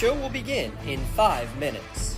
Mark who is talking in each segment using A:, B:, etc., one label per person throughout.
A: show will begin in 5 minutes.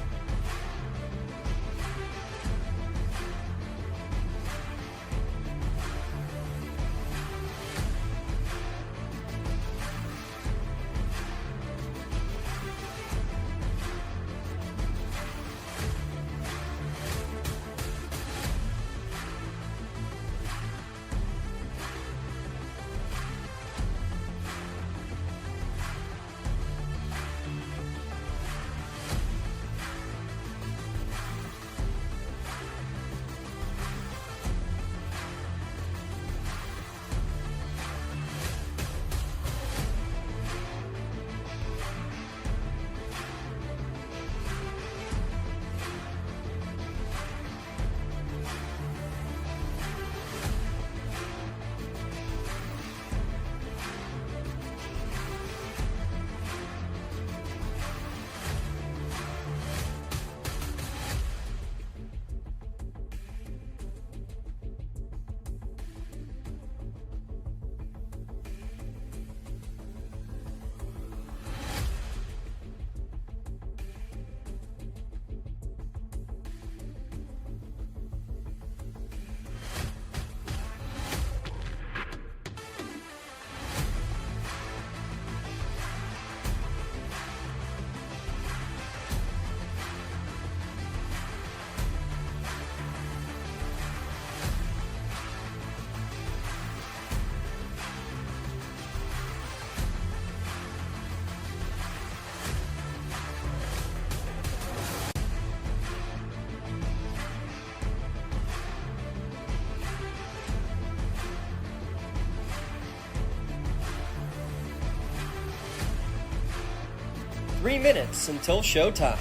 A: Three minutes until showtime.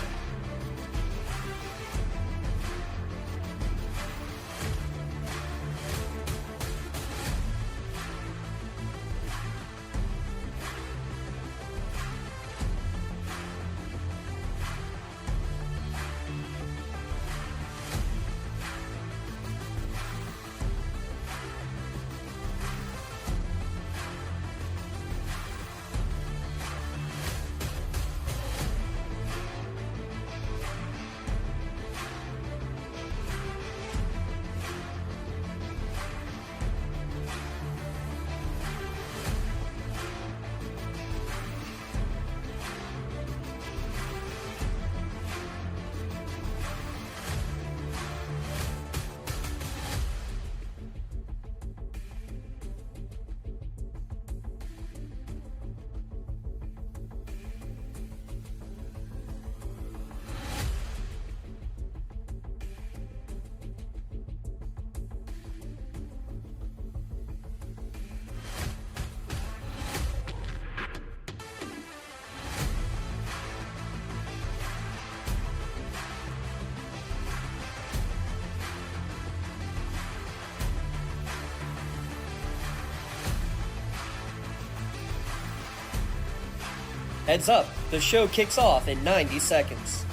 A: Heads up, the show kicks off in 90 seconds.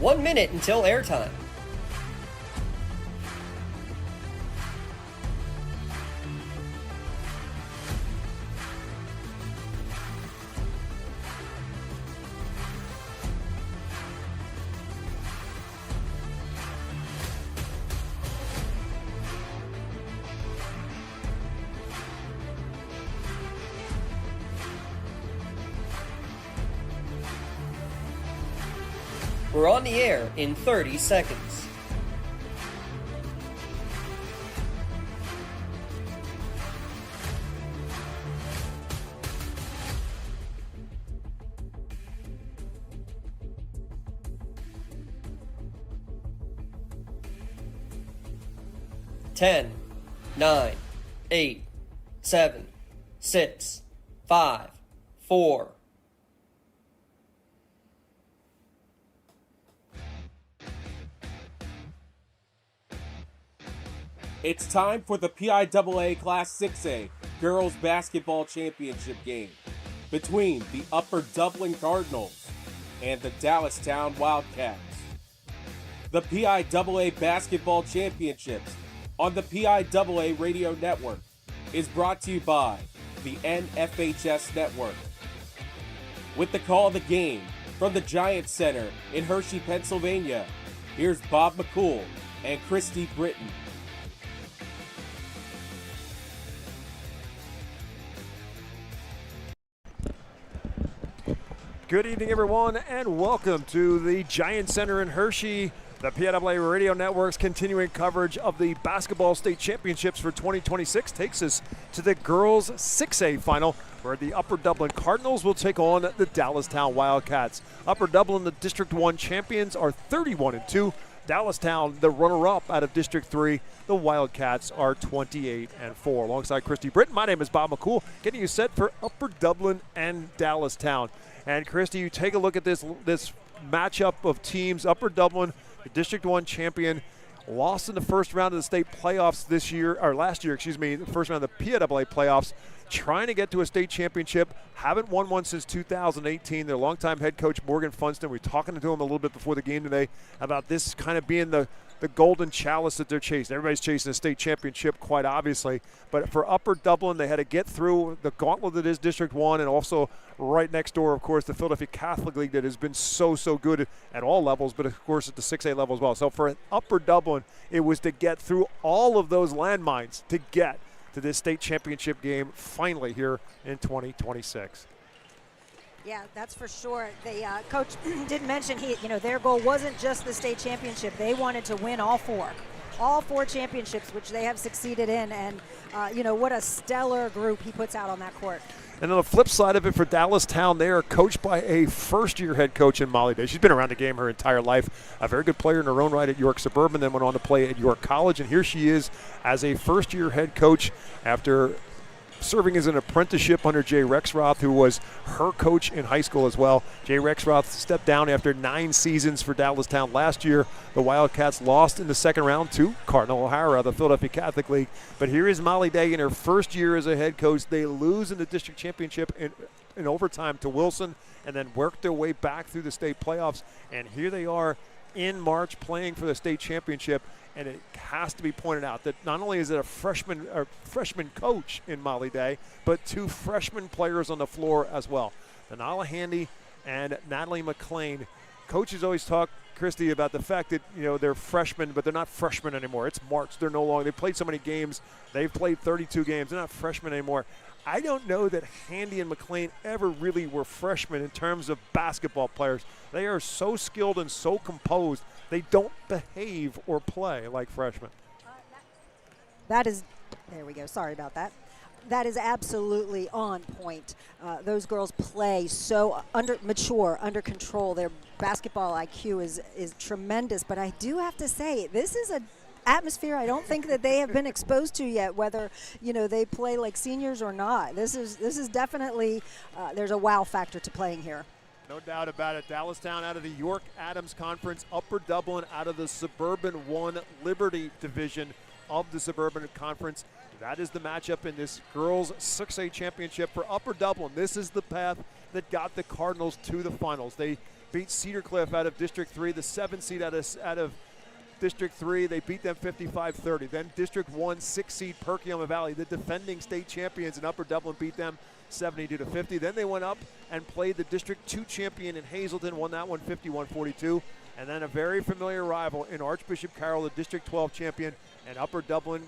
A: One minute until airtime. We're on the air in 30 seconds. Ten, 9, 8, 7, 6, 5, 4,
B: It's time for the PIAA Class 6A Girls Basketball Championship game between the Upper Dublin Cardinals and the Dallastown Wildcats. The PIAA Basketball Championships on the PIAA Radio Network is brought to you by the NFHS Network. With the call of the game from the Giant Center in Hershey, Pennsylvania, here's Bob McCool and Christy Britton.
C: Good evening, everyone, and welcome to the Giant Center in Hershey. The PIAA Radio Network's continuing coverage of the Basketball State Championships for 2026 takes us to the Girls 6A Final, where the Upper Dublin Cardinals will take on the Dallastown Wildcats. Upper Dublin, the District 1 champions, are 31-2. Dallastown, the runner-up out of District 3. The Wildcats are 28-4. Alongside Christy Britton, my name is Bob McCool, getting you set for Upper Dublin and Dallastown. And Christy, you take a look at this matchup of teams. Upper Dublin, the District 1 champion, lost in the first round of the state playoffs last year, the first round of the PIAA playoffs, trying to get to a state championship. Haven't won one since 2018. Their longtime head coach, Morgan Funston, we're talking to him a little bit before the game today about this kind of being the golden chalice that they're chasing. Everybody's chasing a state championship, quite obviously. But for Upper Dublin, they had to get through the gauntlet that is District 1, and also right next door, of course, the Philadelphia Catholic League that has been so good at all levels, but of course at the 6A level as well. So for Upper Dublin, it was to get through all of those landmines to get to this state championship game finally here in 2026.
D: Yeah, that's for sure. The coach did mention their goal wasn't just the state championship. They wanted to win all four championships, which they have succeeded in. And what a stellar group he puts out on that court.
C: And on the flip side of it, for Dallastown, they are coached by a first-year head coach in Molly Day. She's been around the game her entire life. A very good player in her own right at York Suburban, then went on to play at York College. And here she is as a first-year head coach after serving as an apprenticeship under Jay Rexroth, who was her coach in high school as well. Jay Rexroth stepped down after 9 seasons for Dallastown last year. The Wildcats lost in the second round to Cardinal O'Hara, the Philadelphia Catholic League. But here is Molly Day in her first year as a head coach. They lose in the district championship in overtime to Wilson, and then work their way back through the state playoffs. And here they are in March playing for the state championship. And it has to be pointed out that not only is it a freshman coach in Molly Day, but 2 freshman players on the floor as well. Denala Handy and Natalie McLean. Coaches always talk, Christy, about the fact that they're freshmen, but they're not freshmen anymore. It's March. They're no longer. They played so many games. They've played 32 games. They're not freshmen anymore. I don't know that Handy and McLean ever really were freshmen in terms of basketball players. They are so skilled and so composed. They don't behave or play like freshmen.
D: That is, there we go. Sorry about that. That is absolutely on point. Those girls play so mature, under control. Their basketball IQ is tremendous. But I do have to say, this is an atmosphere I don't think that they have been exposed to yet, whether they play like seniors or not. This is definitely there's a wow factor to playing here.
C: No doubt about it. Dallastown out of the York Adams Conference, Upper Dublin out of the Suburban 1 Liberty Division of the Suburban Conference. That is the matchup in this girls 6A championship for Upper Dublin. This is the path that got the Cardinals to the finals. They beat Cedar Cliff out of District 3, the 7th seed out of District 3. They beat them 55-30. Then District 1, 6th seed Perkiomen Valley, the defending state champions in Upper Dublin, beat them 72-50. Then they went up and played the District 2 champion in Hazleton, won that one 51-42. And then a very familiar rival in Archbishop Carroll, the District 12 champion, and Upper Dublin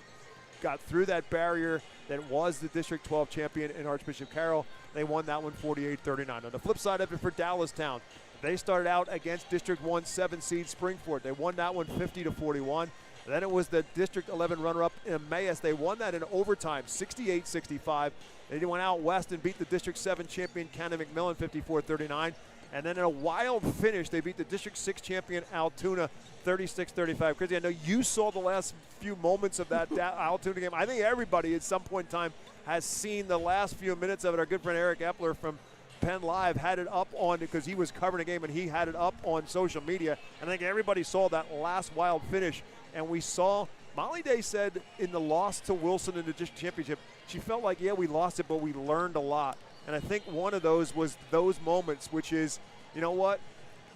C: got through that barrier that was the District 12 champion in Archbishop Carroll. They won that one 48-39. On the flip side of it for Dallastown, they started out against District 1 7 seed Springford. They won that one 50-41. Then it was the District 11 runner-up in Emmaus. They won that in overtime, 68-65. They went out west and beat the District 7 champion, Cannon McMillan, 54-39. And then in a wild finish, they beat the District 6 champion, Altoona, 36-35. Christy, I know you saw the last few moments of that Altoona game. I think everybody at some point in time has seen the last few minutes of it. Our good friend Eric Epler from Penn Live had it up on, because he was covering a game and he had it up on social media. And I think everybody saw that last wild finish. And we saw Molly Day said in the loss to Wilson in the district championship, she felt like, yeah, we lost it, but we learned a lot. And I think one of those was those moments, which is, you know what?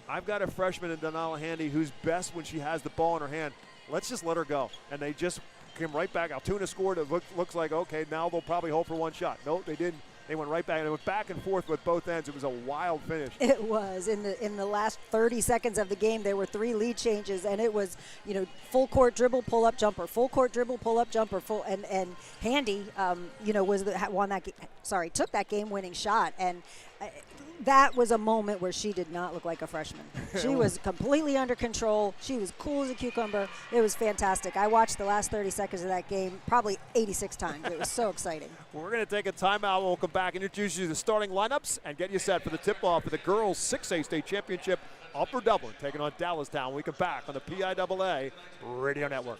C: I've got a freshman in Donala Handy who's best when she has the ball in her hand. Let's just let her go. And they just came right back. Altoona scored. It looks like, okay, now they'll probably hold for one shot. Nope, they didn't. They went right back, and it went back and forth with both ends. It was a wild finish.
D: It was. In the last 30 seconds of the game, there were 3 lead changes, and it was, full court dribble, pull up jumper, full court dribble, pull up jumper, and Handy, took that game-winning shot, and that was a moment where she did not look like a freshman. She was completely under control. She was cool as a cucumber. It was fantastic. I watched the last 30 seconds of that game probably 86 times. It was so exciting.
C: We're going to take a timeout. We'll come back and introduce you to the starting lineups and get you set for the tip-off for the girls' 6A state championship. Upper Dublin taking on Dallastown. We come back on the PIAA Radio Network.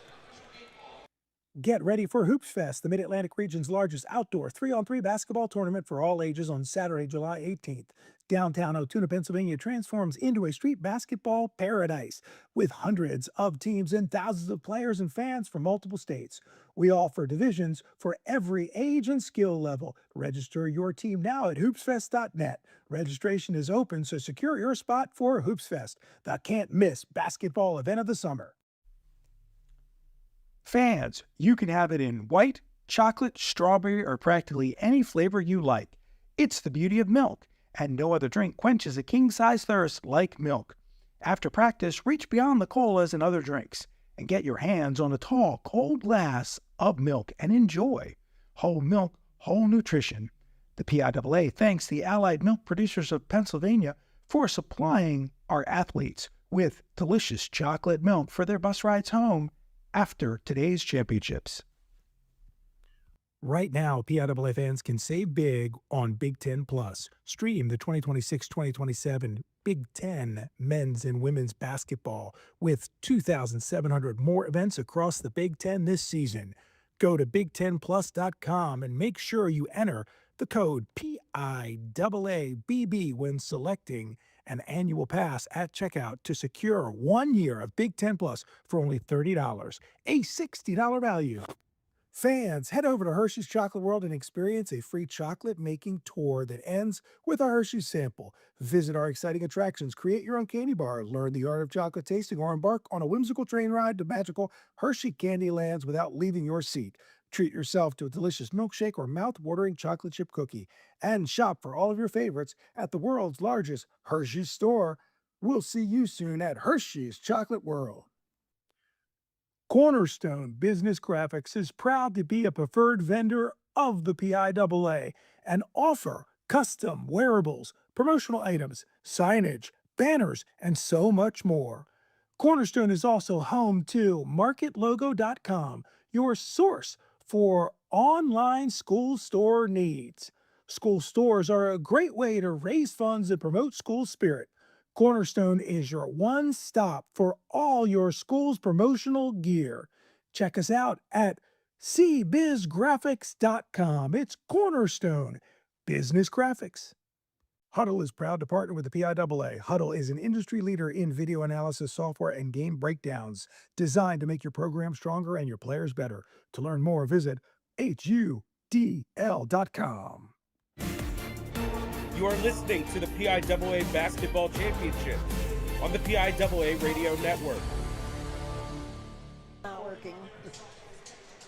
E: Get ready for Hoops Fest, the Mid-Atlantic region's largest outdoor 3-on-3 basketball tournament for all ages on Saturday, July 18th. Downtown Altoona, Pennsylvania transforms into a street basketball paradise with hundreds of teams and thousands of players and fans from multiple states. We offer divisions for every age and skill level. Register your team now at hoopsfest.net. Registration is open, so secure your spot for Hoops Fest, the can't-miss basketball event of the summer.
F: Fans, you can have it in white, chocolate, strawberry, or practically any flavor you like. It's the beauty of milk, and no other drink quenches a king-size thirst like milk. After practice, reach beyond the colas and other drinks and get your hands on a tall, cold glass of milk and enjoy. Whole milk, whole nutrition. The PIAA thanks the Allied Milk Producers of Pennsylvania for supplying our athletes with delicious chocolate milk for their bus rides home after today's championships.
E: Right now, PIAA fans can save big on Big Ten Plus. Stream the 2026-2027 Big Ten men's and women's basketball with 2,700 more events across the Big Ten this season. Go to big10plus.com and make sure you enter the code PIAABB when selecting an annual pass at checkout to secure 1 year of Big Ten Plus for only $30, a $60 value. Fans, head over to Hershey's Chocolate World and experience a free chocolate-making tour that ends with a Hershey's sample. Visit our exciting attractions, create your own candy bar, learn the art of chocolate tasting, or embark on a whimsical train ride to magical Hershey candy lands without leaving your seat. Treat yourself to a delicious milkshake or mouth-watering chocolate chip cookie. And shop for all of your favorites at the world's largest Hershey's store. We'll see you soon at Hershey's Chocolate World. Cornerstone Business Graphics is proud to be a preferred vendor of the PIAA and offer custom wearables, promotional items, signage, banners, and so much more. Cornerstone is also home to MarketLogo.com, your source for online school store needs. School stores are a great way to raise funds and promote school spirit. Cornerstone is your one stop for all your school's promotional gear. Check us out at cbizgraphics.com. It's Cornerstone Business Graphics. Huddle is proud to partner with the PIAA. Huddle is an industry leader in video analysis software and game breakdowns designed to make your program stronger and your players better. To learn more, visit HUDL.com.
B: You are listening to the PIAA Basketball Championship on the PIAA Radio Network.
D: Not working.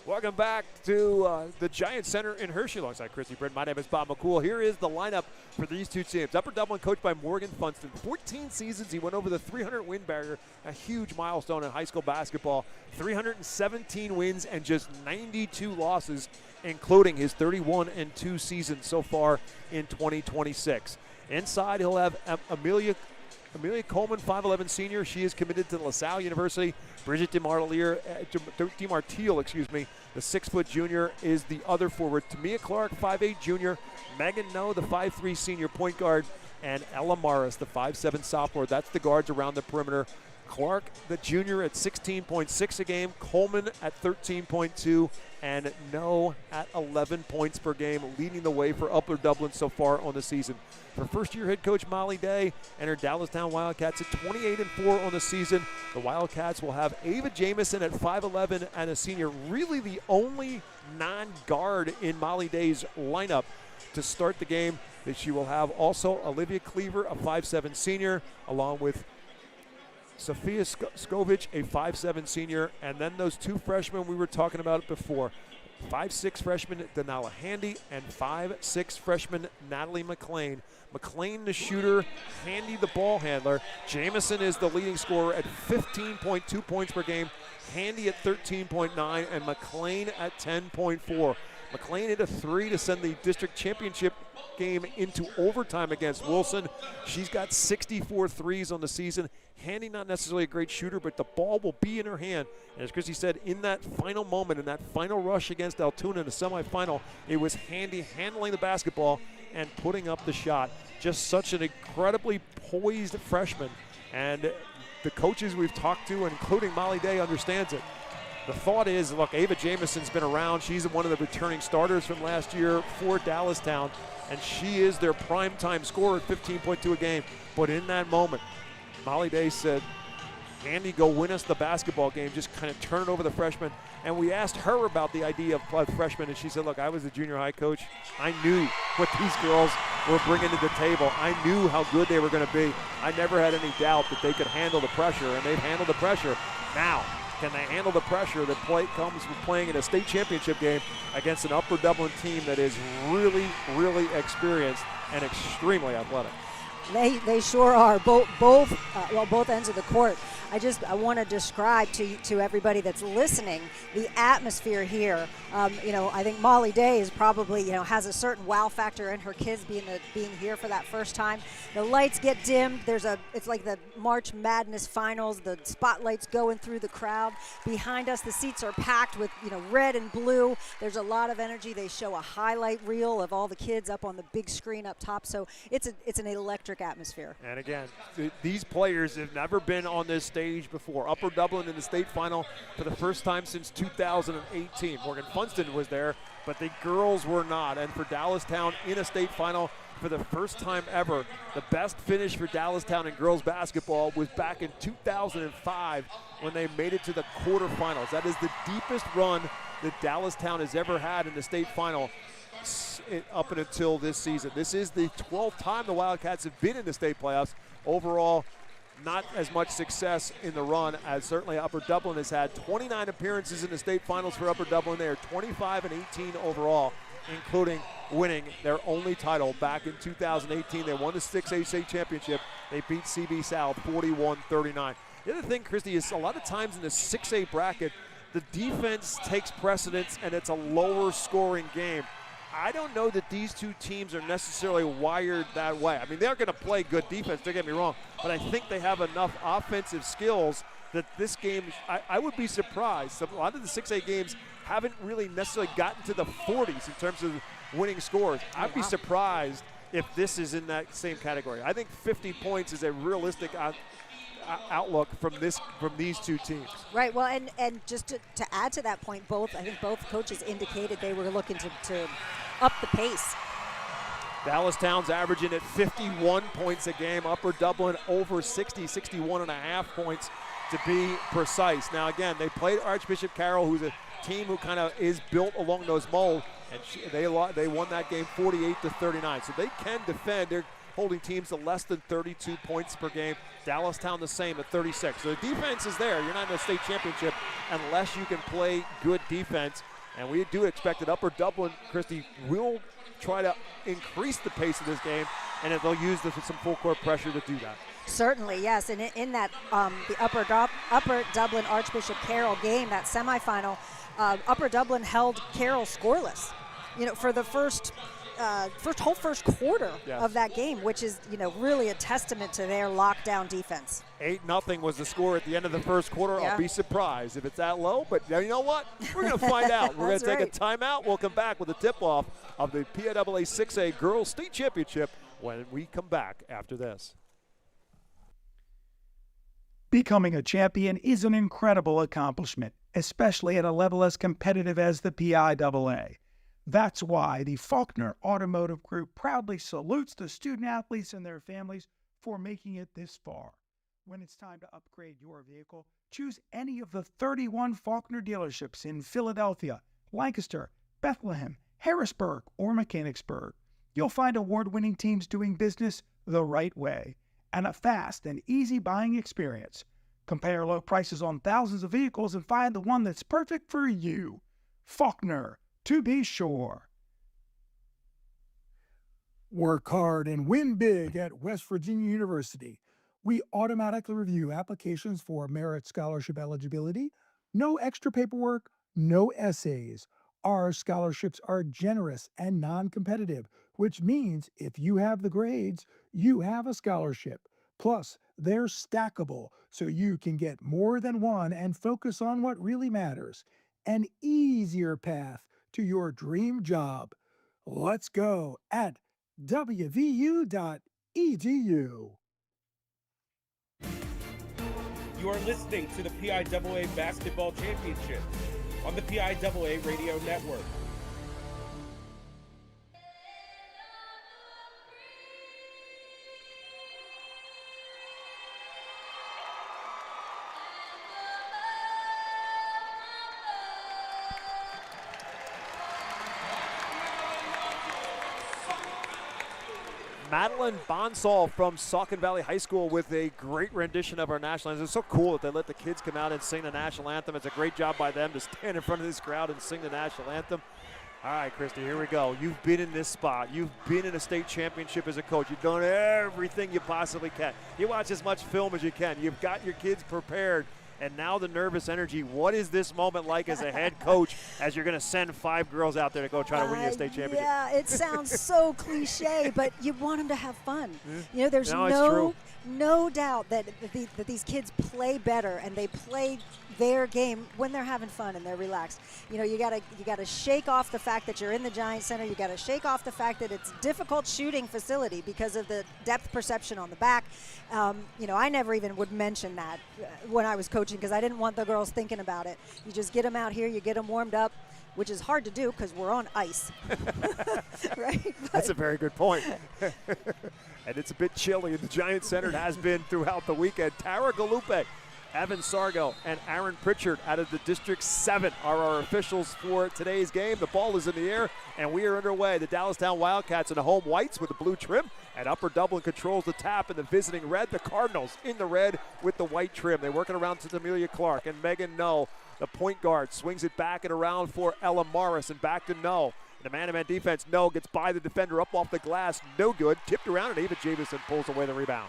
C: Welcome back to the Giant Center in Hershey alongside Christy Britt. My name is Bob McCool. Here is the lineup for these two teams. Upper Dublin coached by Morgan Funston. 14 seasons, he went over the 300-win barrier, a huge milestone in high school basketball. 317 wins and just 92 losses, including his 31-2 season so far in 2026. Inside, he'll have Amelia Coleman, 5'11 senior. She is committed to LaSalle University. Bridget DeMartile, the 6-foot junior, is the other forward. Tamia Clark, 5'8 junior. Megan No, the 5'3 senior point guard. And Ella Morris, the 5'7 sophomore. That's the guards around the perimeter. Clark, the junior, at 16.6 a game. Coleman at 13.2. And No at 11 points per game, leading the way for Upper Dublin so far on the season. For first-year head coach Molly Day and her Dallastown Wildcats at 28-4 on the season. The Wildcats will have Ava Jamison at 5'11 and a senior, really the only non-guard in Molly Day's lineup to start the game. That she will have also Olivia Cleaver, a 5'7 senior, along with Sophia Skovich, a 5'7 senior, and then those two freshmen we were talking about before. 5'6 freshman Denala Handy and 5'6 freshman Natalie McLean. McLean the shooter, Handy the ball handler. Jamison is the leading scorer at 15.2 points per game, Handy at 13.9, and McLean at 10.4. McLean hit a 3 to send the district championship game into overtime against Wilson. She's got 64 threes on the season. Handy not necessarily a great shooter, but the ball will be in her hand. And as Christy said, in that final moment, in that final rush against Altoona in the semifinal, it was Handy handling the basketball and putting up the shot. Just such an incredibly poised freshman. And the coaches we've talked to, including Molly Day, understands it. The thought is, look, Ava Jamison's been around. She's one of the returning starters from last year for Dallastown, and she is their primetime scorer at 15.2 a game. But in that moment, Molly Day said, Andy, go win us the basketball game. Just kind of turn it over the freshman. And we asked her about the idea of freshmen, and she said, look, I was a junior high coach. I knew what these girls were bringing to the table. I knew how good they were going to be. I never had any doubt that they could handle the pressure, and they've handled the pressure. Now, can they handle the pressure that comes from playing in a state championship game against an Upper Dublin team that is really, really experienced and extremely athletic?
D: They sure are, both ends of the court. I want to describe to everybody that's listening the atmosphere here. I think Molly Day is probably has a certain wow factor in her kids being here for that first time. The lights get dimmed. It's like the March Madness finals. The spotlights going through the crowd. Behind us, the seats are packed with red and blue. There's a lot of energy. They show a highlight reel of all the kids up on the big screen up top. So it's an electric atmosphere.
C: And again, these players have never been on this stage before. Upper Dublin in the state final for the first time since 2018. Morgan Funston was there, but the girls were not. And for Dallastown in a state final for the first time ever, the best finish for Dallastown in girls basketball was back in 2005 when they made it to the quarterfinals. That is the deepest run that Dallastown has ever had in the state final up until this season. This is the 12th time the Wildcats have been in the state playoffs. Overall, not as much success in the run as certainly Upper Dublin has had. 29 appearances in the state finals for Upper Dublin. They are 25-18 overall, including winning their only title back in 2018. They won the 6A state championship. They beat CB South 41-39. The other thing, Christy, is a lot of times in the 6A bracket, the defense takes precedence and it's a lower scoring game. I don't know that these two teams are necessarily wired that way. I mean, they're going to play good defense, don't get me wrong, but I think they have enough offensive skills that this game, I would be surprised. A lot of the 6A games haven't really necessarily gotten to the 40s in terms of winning scores. I'd be surprised if this is in that same category. I think 50 points is a realistic outlook from these two teams.
D: Right. Well, and just to add to that point, I think both coaches indicated they were looking to up the pace.
C: Dallastown's averaging at 51 points a game. Upper Dublin over 61.5 points to be precise. Now, again, they played Archbishop Carroll, who's a team who kind of is built along those molds, and they won that game 48-39. So they can defend. They're holding teams to less than 32 points per game. Dallastown the same at 36. So the defense is there. You're not in a state championship unless you can play good defense. And we do expect that Upper Dublin, Christy, will try to increase the pace of this game, and they'll use some full court pressure to do that.
D: Certainly, yes. And in that the Upper Dublin Archbishop Carroll game, that semifinal, Upper Dublin held Carroll scoreless. For the first quarter of that game, which is really a testament to their lockdown defense.
C: 8-0 was the score at the end of the first quarter. Yeah. I'll be surprised if it's that low, but you know what? We're going to find out. We're going to take a timeout. We'll come back with a tip-off of the PIAA 6A Girls State Championship when we come back after this.
F: Becoming a champion is an incredible accomplishment, especially at a level as competitive as the PIAA. That's why the Faulkner Automotive Group proudly salutes the student-athletes and their families for making it this far. When it's time to upgrade your vehicle, choose any of the 31 Faulkner dealerships in Philadelphia, Lancaster, Bethlehem, Harrisburg, or Mechanicsburg. You'll find award-winning teams doing business the right way and a fast and easy buying experience. Compare low prices on thousands of vehicles and find the one that's perfect for you. Faulkner, to be sure.
E: Work hard and win big at West Virginia University. We automatically review applications for merit scholarship eligibility. No extra paperwork, no essays. Our scholarships are generous and non-competitive, which means if you have the grades, you have a scholarship. Plus, they're stackable, so you can get more than one and focus on what really matters. An easier path to your dream job. Let's go at wvu.edu.
B: You are listening to the PIAA Basketball Championship on the PIAA Radio Network.
C: Madeline Bonsall from Saucon Valley High School with a great rendition of our national anthem. It's so cool that they let the kids come out and sing the national anthem. It's a great job by them to stand in front of this crowd and sing the national anthem. All right, Christy, here we go. You've been in this spot. You've been in a state championship as a coach. You've done everything you possibly can. You watch as much film as you can. You've got your kids prepared. And now the nervous energy. What is this moment like as a head coach as you're going to send 5 girls out there to go try to win you a state championship?
D: Yeah, it sounds so cliche, but you want them to have fun. You know, there's no doubt that these kids play better and they play their game when they're having fun and they're relaxed. You know, you gotta shake off the fact that you're in the Giant Center. You gotta shake off the fact that it's a difficult shooting facility because of the depth perception on the back. You know, I never even would mention that when I was coaching because I didn't want the girls thinking about it. You just get them out here, you get them warmed up, which is hard to do because we're on ice. Right?
C: That's a very good point. And it's a bit chilly in the Giant Center. It has been throughout the weekend. Tara Galupe, Evan Sargo, and Aaron Pritchard out of the District 7 are our officials for today's game. The ball is in the air, and we are underway. The Dallastown Wildcats in the home whites with the blue trim, and Upper Dublin controls the tap in the visiting red. The Cardinals in the red with the white trim. They're working around to Amelia Clark, and Megan No, the point guard, swings it back and around for Ella Morris, and back to No. The man-to-man defense, No gets by the defender up off the glass, no good. Tipped around, and Ava Jamison pulls away the rebound.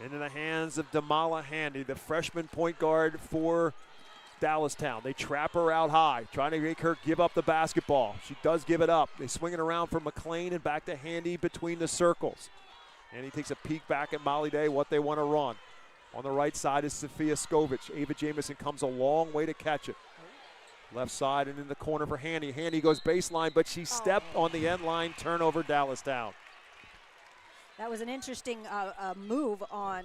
C: Into the hands of Damala Handy, the freshman point guard for Dallastown. They trap her out high, trying to make her give up the basketball. She does give it up. They swing it around for McLean and back to Handy between the circles. Handy takes a peek back at Molly Day, what they want to run. On the right side is Sophia Skovich. Ava Jamison comes a long way to catch it. Left side and in the corner for Handy. Handy goes baseline, but she stepped on the end line. Turnover, Dallastown.
D: That was an interesting move on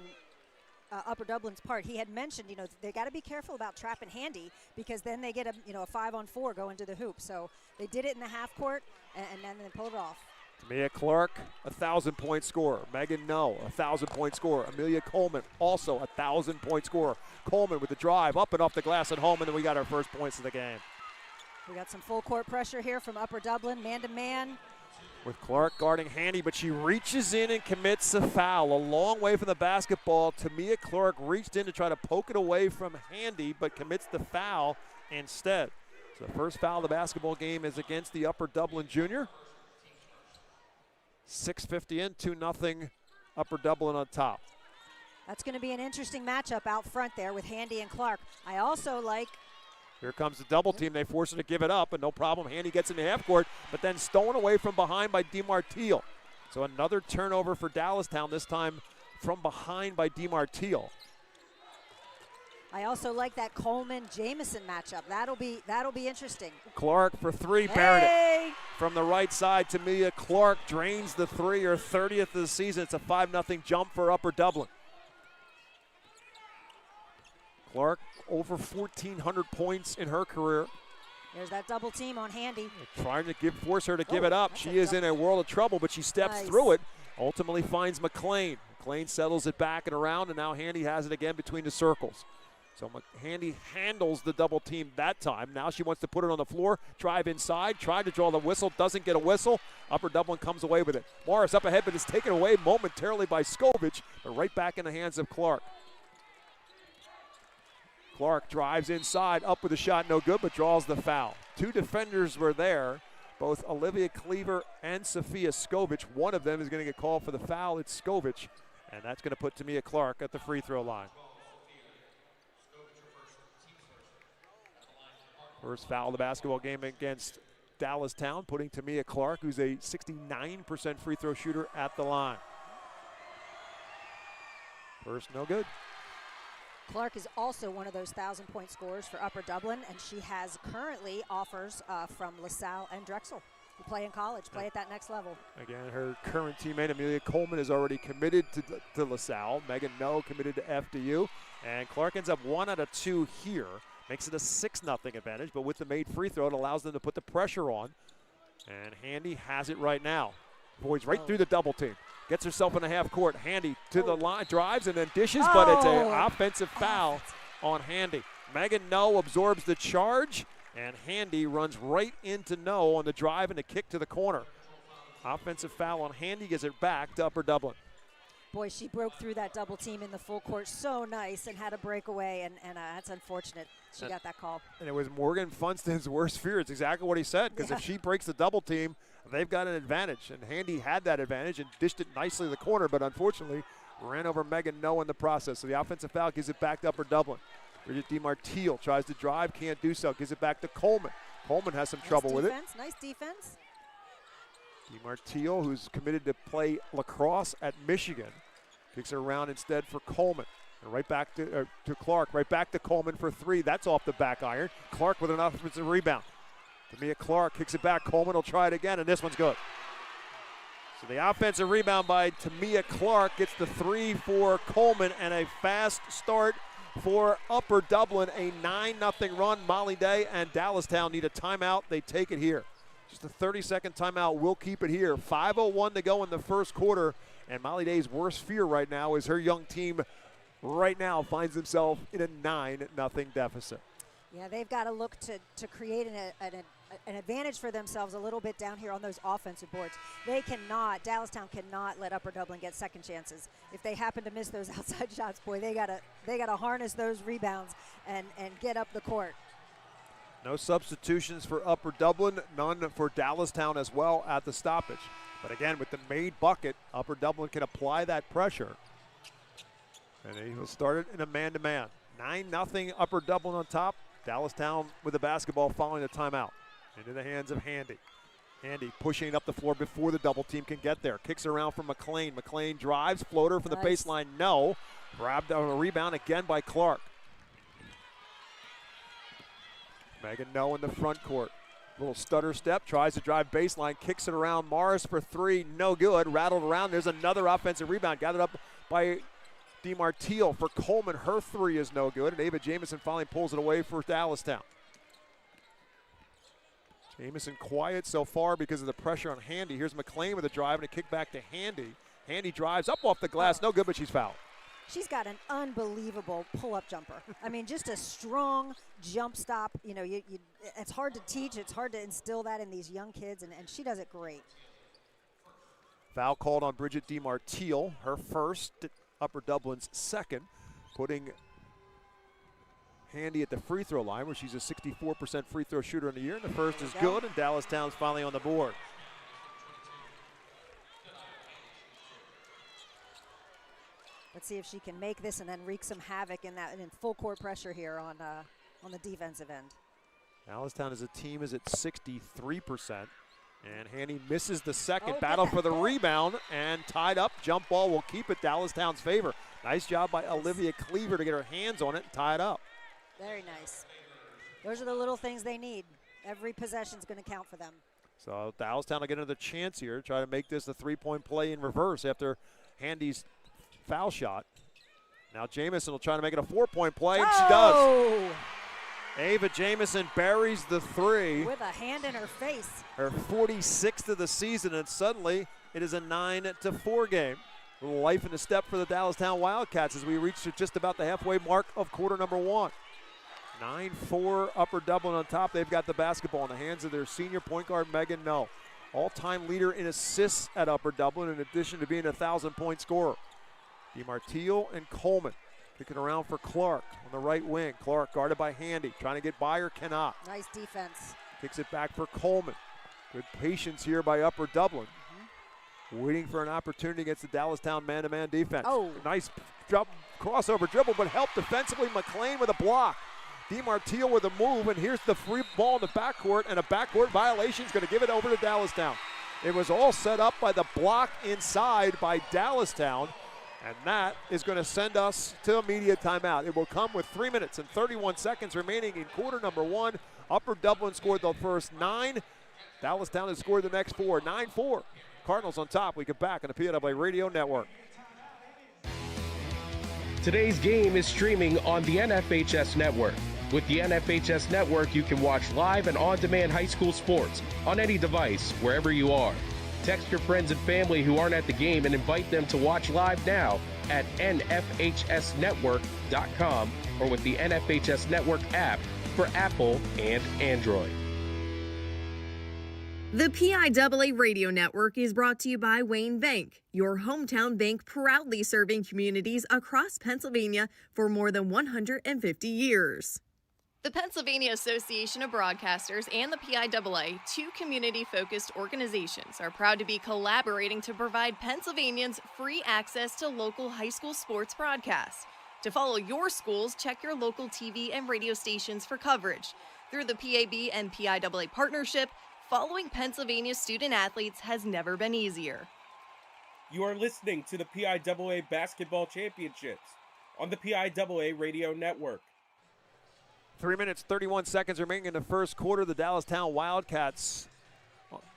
D: Upper Dublin's part. He had mentioned, you know, they got to be careful about trapping Handy because then they get a 5-on-4 going to the hoop. So they did it in the half court and then they pulled it off.
C: Tamia Clark, 1,000-point scorer. Megan No, 1,000-point scorer. Amelia Coleman, also 1,000-point scorer. Coleman with the drive up and off the glass at home, and then we got our first points of the game.
D: We got some full court pressure here from Upper Dublin, man-to-man.
C: With Clark guarding Handy, but she reaches in and commits a foul. A long way from the basketball. Tamia Clark reached in to try to poke it away from Handy, but commits the foul instead. So the first foul of the basketball game is against the Upper Dublin junior. 6:50 in, 2-0 Upper Dublin on top.
D: That's going to be an interesting matchup out front there with Handy and Clark. I also like...
C: Here comes the double team. They force her to give it up, and no problem. Handy gets in the half court, but then stolen away from behind by DeMartile. So another turnover for Dallastown, this time from behind by DeMartile.
D: I also like that Coleman-Jamison matchup. That'll be interesting.
C: Clark for three, buried it. From the right side, Tamia Clark drains the three, her 30th of the season. It's a 5-0 jump for Upper Dublin. Clark, over 1,400 points in her career.
D: There's that double team on Handy.
C: Trying to force her to give it up.
D: That's
C: She is in a world of trouble, but she steps through it. Ultimately finds McLean. McLean settles it back and around, and now Handy has it again between the circles. So Handy handles the double team that time. Now she wants to put it on the floor, drive inside, try to draw the whistle, doesn't get a whistle. Upper Dublin comes away with it. Morris up ahead, but is taken away momentarily by Skovich, but right back in the hands of Clark. Clark drives inside, up with a shot, no good, but draws the foul. Two defenders were there, both Olivia Cleaver and Sophia Skovich. One of them is going to get called for the foul. It's Skovich, and that's going to put Tamia Clark at the free throw line. First foul of the basketball game against Dallastown, putting Tamia Clark, who's a 69% free throw shooter, at the line. First, no good.
D: Clark is also one of those 1,000-point scorers for Upper Dublin, and she has currently offers from LaSalle and Drexel. You play in college, play at that next level. Again,
C: her current teammate, Amelia Coleman, is already committed to LaSalle. Megan No committed to FDU. And Clark ends up 1 out of 2 here. Makes it a 6-0 advantage, but with the made free throw, it allows them to put the pressure on. And Handy has it right now. Boys right through the double team. Gets herself in the half court. Handy to the line, drives and then dishes, but it's an offensive foul on Handy. Megan No absorbs the charge, and Handy runs right into No on the drive and a kick to the corner. Offensive foul on Handy, gives it back to Upper Dublin.
D: Boy, she broke through that double team in the full court so nice and had a breakaway, and that's unfortunate. She got that call.
C: And it was Morgan Funston's worst fear. It's exactly what he said, because if she breaks the double team, they've got an advantage. And Handy had that advantage and dished it nicely to the corner, but unfortunately ran over Megan No in the process. So the offensive foul gives it back to Upper Dublin. Bridget DiMartile tries to drive, can't do so, gives it back to Coleman. Coleman has some trouble with it.
D: Nice defense.
C: DiMartile, who's committed to play lacrosse at Michigan, kicks her around instead for Coleman. And right back to Clark, right back to Coleman for 3. That's off the back iron. Clark with an offensive rebound. Tamia Clark kicks it back. Coleman will try it again, and this one's good. So the offensive rebound by Tamia Clark gets the 3 for Coleman, and a fast start for Upper Dublin. A 9-0 run. Molly Day and Dallastown need a timeout. They take it here. Just a 30-second timeout. We'll keep it here. 5:01 to go in the first quarter. And Molly Day's worst fear right now is her young team right now finds themselves in a 9-0 deficit.
D: Yeah, they've got to look to create an advantage for themselves a little bit down here on those offensive boards. They cannot, Dallastown cannot let Upper Dublin get second chances. If they happen to miss those outside shots, boy, they gotta harness those rebounds and get up the court.
C: No substitutions for Upper Dublin, none for Dallastown as well at the stoppage. But again, with the made bucket, Upper Dublin can apply that pressure. And he will start it in a man-to-man. 9-0 Upper Dublin on top. Dallastown with the basketball following the timeout. Into the hands of Handy. Handy pushing up the floor before the double team can get there. Kicks around for McLean. McLean drives, floater from the baseline, no. Grabbed on a rebound again by Clark. Megan No in the front court. Little stutter step, tries to drive baseline, kicks it around. Morris for 3, no good. Rattled around. There's another offensive rebound. Gathered up by DiMartile for Coleman. Her 3 is no good. And Ava Jamison finally pulls it away for Dallastown. Jamison quiet so far because of the pressure on Handy. Here's McLean with a drive and a kick back to Handy. Handy drives up off the glass. No good, but she's fouled.
D: She's got an unbelievable pull-up jumper. I mean, just a strong jump stop. You know, it's hard to teach. It's hard to instill that in these young kids, and she does it great.
C: Foul called on Bridget DiMartile, her first, Upper Dublin's second, putting Handy at the free throw line, where she's a 64% free throw shooter in the year. And the first is good, and Dallastown's finally on the board.
D: Let's see if she can make this and then wreak some havoc in full court pressure here on the defensive end.
C: Dallastown as a team is at 63%. And Handy misses the second. Battle for the rebound and tied up. Jump ball will keep it Dallastown's favor. Nice job by Olivia Cleaver to get her hands on it and tie it up.
D: Very nice. Those are the little things they need. Every possession's going to count for them.
C: So Dallastown will get another chance here. Try to make this a 3-point play in reverse after Handy's foul shot. Now Jamison will try to make it a 4-point play, and she does.
D: Oh!
C: Ava Jamison buries the 3.
D: With a hand in her face.
C: Her 46th of the season, and suddenly it is a 9-4 game. A little life in the step for the Dallastown Wildcats as we reach just about the halfway mark of quarter number 1. 9-4 Upper Dublin on top. They've got the basketball in the hands of their senior point guard, Megan No. All-time leader in assists at Upper Dublin, in addition to being a 1,000-point scorer. DiMartino and Coleman kicking around for Clark on the right wing. Clark guarded by Handy, trying to get by her, cannot.
D: Nice defense.
C: Kicks it back for Coleman. Good patience here by Upper Dublin. Waiting for an opportunity against the Dallastown man-to-man defense.
D: Oh.
C: Nice crossover dribble, but help defensively. McLean with a block. DiMartino with a move, and here's the free ball in the backcourt, and a backcourt violation is going to give it over to Dallastown. It was all set up by the block inside by Dallastown, and that is going to send us to immediate timeout. It will come with 3 minutes and 31 seconds remaining in quarter number 1. Upper Dublin scored the first 9. Dallastown has scored the next 4. 9-4. Cardinals on top. We get back on the PIAA Radio Network.
B: Today's game is streaming on the NFHS Network. With the NFHS Network, you can watch live and on-demand high school sports on any device, wherever you are. Text your friends and family who aren't at the game and invite them to watch live now at nfhsnetwork.com or with the NFHS Network app for Apple and Android.
G: The PIAA Radio Network is brought to you by Wayne Bank, your hometown bank proudly serving communities across Pennsylvania for more than 150 years.
H: The Pennsylvania Association of Broadcasters and the PIAA, two community-focused organizations, are proud to be collaborating to provide Pennsylvanians free access to local high school sports broadcasts. To follow your schools, check your local TV and radio stations for coverage. Through the PAB and PIAA partnership, following Pennsylvania student athletes has never been easier.
B: You are listening to the PIAA Basketball Championships on the PIAA Radio Network.
C: 3 minutes, 31 seconds remaining in the first quarter. The Dallastown Wildcats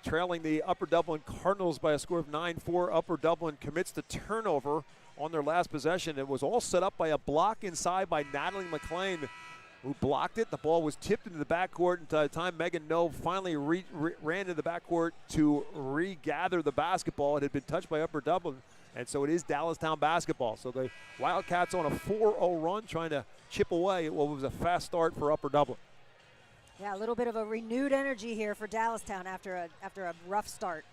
C: trailing the Upper Dublin Cardinals by a score of 9-4. Upper Dublin commits the turnover on their last possession. It was all set up by a block inside by Natalie McLean, who blocked it. The ball was tipped into the backcourt, and by the time Megan No finally ran into the backcourt to regather the basketball, it had been touched by Upper Dublin, and so it is Dallastown basketball. So the Wildcats on a 4-0 run, trying to chip away at what was a fast start for Upper Dublin.
D: Yeah, a little bit of a renewed energy here for Dallastown after a rough start.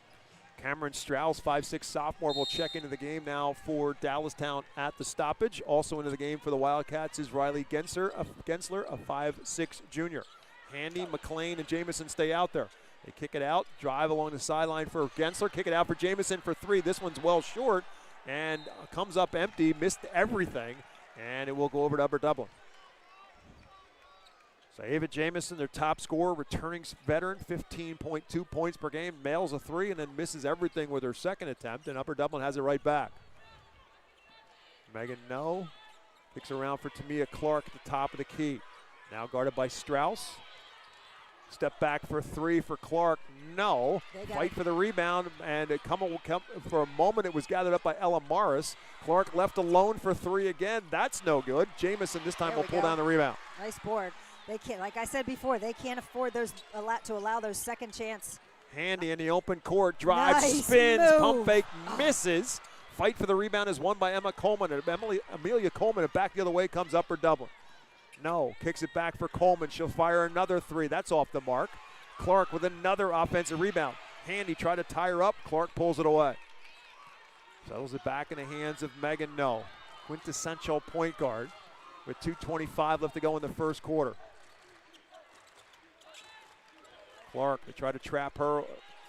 C: Cameron Strauss, 5'6" sophomore, will check into the game now for Dallastown at the stoppage. Also into the game for the Wildcats is Riley Gensler, a 5'6" junior. Handy, McLean, and Jamison stay out there. They kick it out, drive along the sideline for Gensler, kick it out for Jamison for 3. This one's well short and comes up empty, missed everything, and it will go over to Upper Dublin. So Ava Jamison, their top scorer, returning veteran, 15.2 points per game, nails a 3 and then misses everything with her second attempt, and Upper Dublin has it right back. Megan No kicks around for Tamia Clark at the top of the key. Now guarded by Strauss. Step back for 3 for Clark. No. Fight for the rebound, and it come for a moment it was gathered up by Ella Morris. Clark left alone for 3 again. That's no good. Jamison this time will pull down the rebound.
D: Nice board. They can't, like I said before, they can't afford those to allow those second chance.
C: Handy in the open court, drives,
D: Nice
C: spins,
D: move.
C: pump fake, misses. Fight for the rebound is won by Emma Coleman. And Amelia Coleman, and back the other way comes Upper Dublin. No, kicks it back for Coleman. She'll fire another 3. That's off the mark. Clark with another offensive rebound. Handy tried to tie her up. Clark pulls it away. Settles it back in the hands of Megan No, quintessential point guard, with 2:25 left to go in the first quarter. Clark, they try to trap her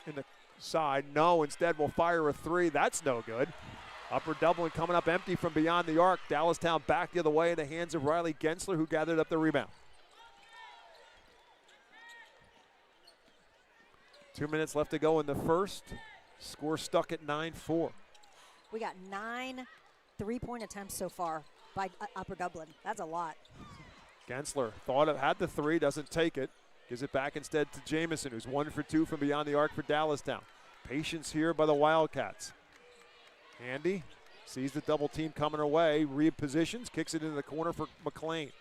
C: in the side. No, instead will fire a 3. That's no good. Upper Dublin coming up empty from beyond the arc. Dallastown back the other way in the hands of Riley Gensler, who gathered up the rebound. 2 minutes left to go in the first. Score stuck at 9-4.
D: We got 9 3-point attempts so far by Upper Dublin. That's a lot.
C: Gensler had the 3, doesn't take it. Gives it back instead to Jamison, who's 1 for 2 from beyond the arc for Dallastown. Patience here by the Wildcats. Handy Sees the double team coming her way, repositions, kicks it into the corner for McLean.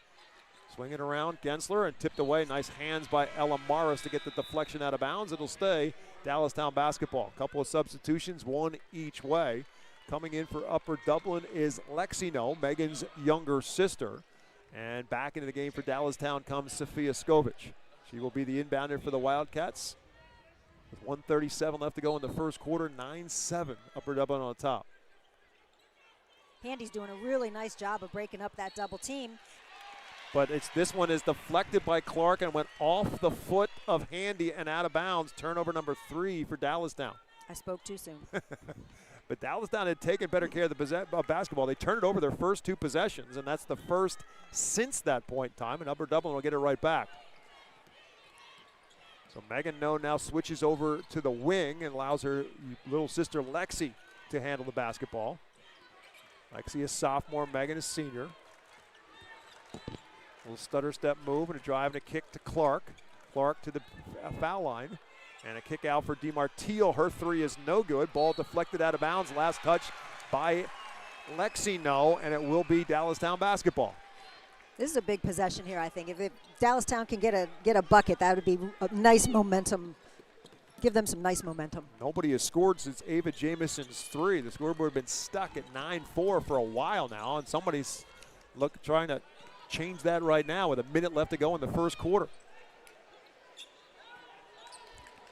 C: Swing it around, Gensler, and tipped away. Nice hands by Ella Morris to get the deflection out of bounds. It'll stay Dallastown basketball. Couple of substitutions, one each way. Coming in for Upper Dublin is Lexino, Megan's younger sister. And back into the game for Dallastown comes Sophia Skovich. She will be the inbounder for the Wildcats. With 1:37 left to go in the first quarter, 9-7, Upper Dublin on top.
D: Handy's doing a really nice job of breaking up that double team.
C: But this one is deflected by Clark and went off the foot of Handy and out of bounds. Turnover number 3 for Dallastown.
D: I spoke too soon.
C: But Dallastown had taken better care of the basketball. They turned it over their first 2 possessions, and that's the first since that point in time, and Upper Dublin will get it right back. So Megan No now switches over to the wing and allows her little sister Lexi to handle the basketball. Lexi is sophomore, Megan is senior. Little stutter step move and a drive and a kick to Clark. Clark to the foul line. And a kick out for DiMartino. Her 3 is no good. Ball deflected out of bounds. Last touch by Lexi No, and it will be Dallastown basketball.
D: This is a big possession here, I think. If Dallastown can get a bucket, that would be a nice momentum. Give them some nice momentum.
C: Nobody has scored since Ava Jamison's 3. The scoreboard has been stuck at 9-4 for a while now, and somebody's trying to change that right now with a minute left to go in the first quarter.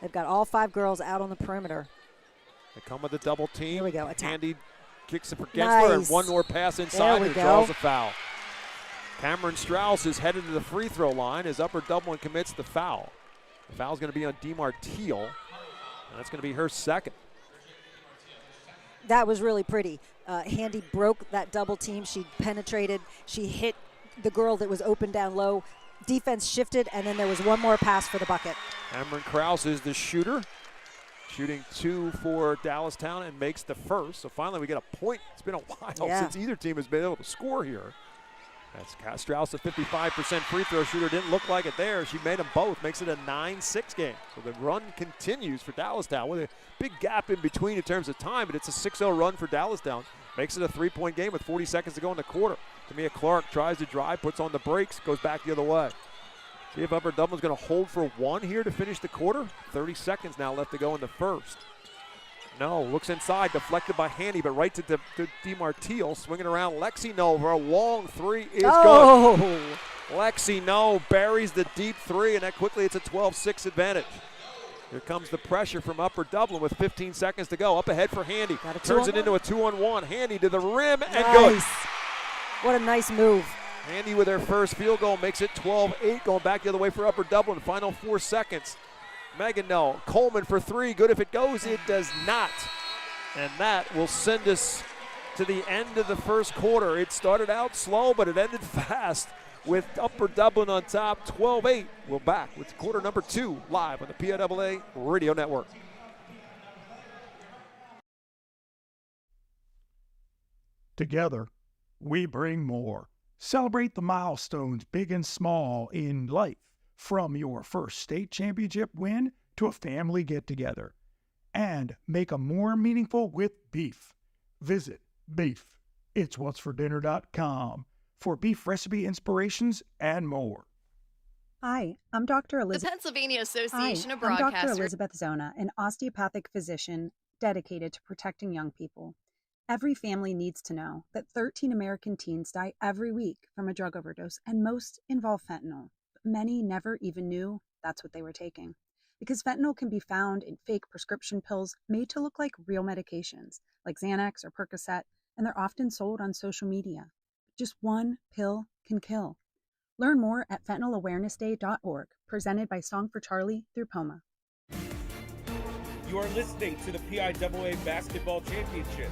D: They've got all 5 girls out on the perimeter.
C: They come with a double team.
D: Here we go. Attack.
C: Handy kicks it for Gensler,
D: Nice.
C: and one more pass inside, and
D: There we
C: draws
D: go.
C: a foul. Cameron Strauss is headed to the free throw line as Upper Dublin commits the foul. The foul's going to be on DiMartino, and that's going to be her second.
D: That was really pretty. Handy broke that double team. She penetrated. She hit the girl that was open down low. Defense shifted, and then there was one more pass for the bucket.
C: Cameron Krause is the shooter, shooting 2 for Dallastown and makes the first. So finally we get a point. It's been a while since either team has been able to score here. That's Strauss, a 55% free throw shooter. Didn't look like it there. She made them both. Makes it a 9-6 game. So the run continues for Dallastown with a big gap in between in terms of time, but it's a 6-0 run for Dallastown. Makes it a 3-point game with 40 seconds to go in the quarter. Tamia Clark tries to drive, puts on the brakes, goes back the other way. See if Upper Dublin's going to hold for 1 here to finish the quarter. 30 seconds now left to go in the first. No, looks inside, deflected by Handy, but right to DiMartino, swinging around. Lexi No for a long 3 is good. Lexi No buries the deep 3, and that quickly it's a 12-6 advantage. Here comes the pressure from Upper Dublin with 15 seconds to go. Up ahead for Handy. Turns it into a 2-on-1. Handy to the rim and good.
D: What a nice move.
C: Handy with her first field goal makes it 12-8, going back the other way for Upper Dublin. Final 4 seconds. Megan No. Coleman for 3. Good if it goes. It does not. And that will send us to the end of the first quarter. It started out slow, but it ended fast with Upper Dublin on top, 12-8. We're back with quarter number 2 live on the PIAA Radio Network.
E: Together, we bring more. Celebrate the milestones, big and small, in life, from your first state championship win to a family get-together. And make them more meaningful with beef. Visit beef.itswhatsfordinner.com for beef recipe inspirations and more.
I: Hi, I'm Dr.
H: The
I: Elizabeth.
H: Pennsylvania Association of
I: I'm Dr.
H: Broadcasters.
I: Elizabeth Zona, an osteopathic physician dedicated to protecting young people. Every family needs to know that 13 American teens die every week from a drug overdose, and most involve fentanyl. But many never even knew that's what they were taking. Because fentanyl can be found in fake prescription pills made to look like real medications, like Xanax or Percocet, and they're often sold on social media. Just one pill can kill. Learn more at fentanylawarenessday.org, presented by Song for Charlie through POMA.
B: You are listening to the PIAA Basketball Championship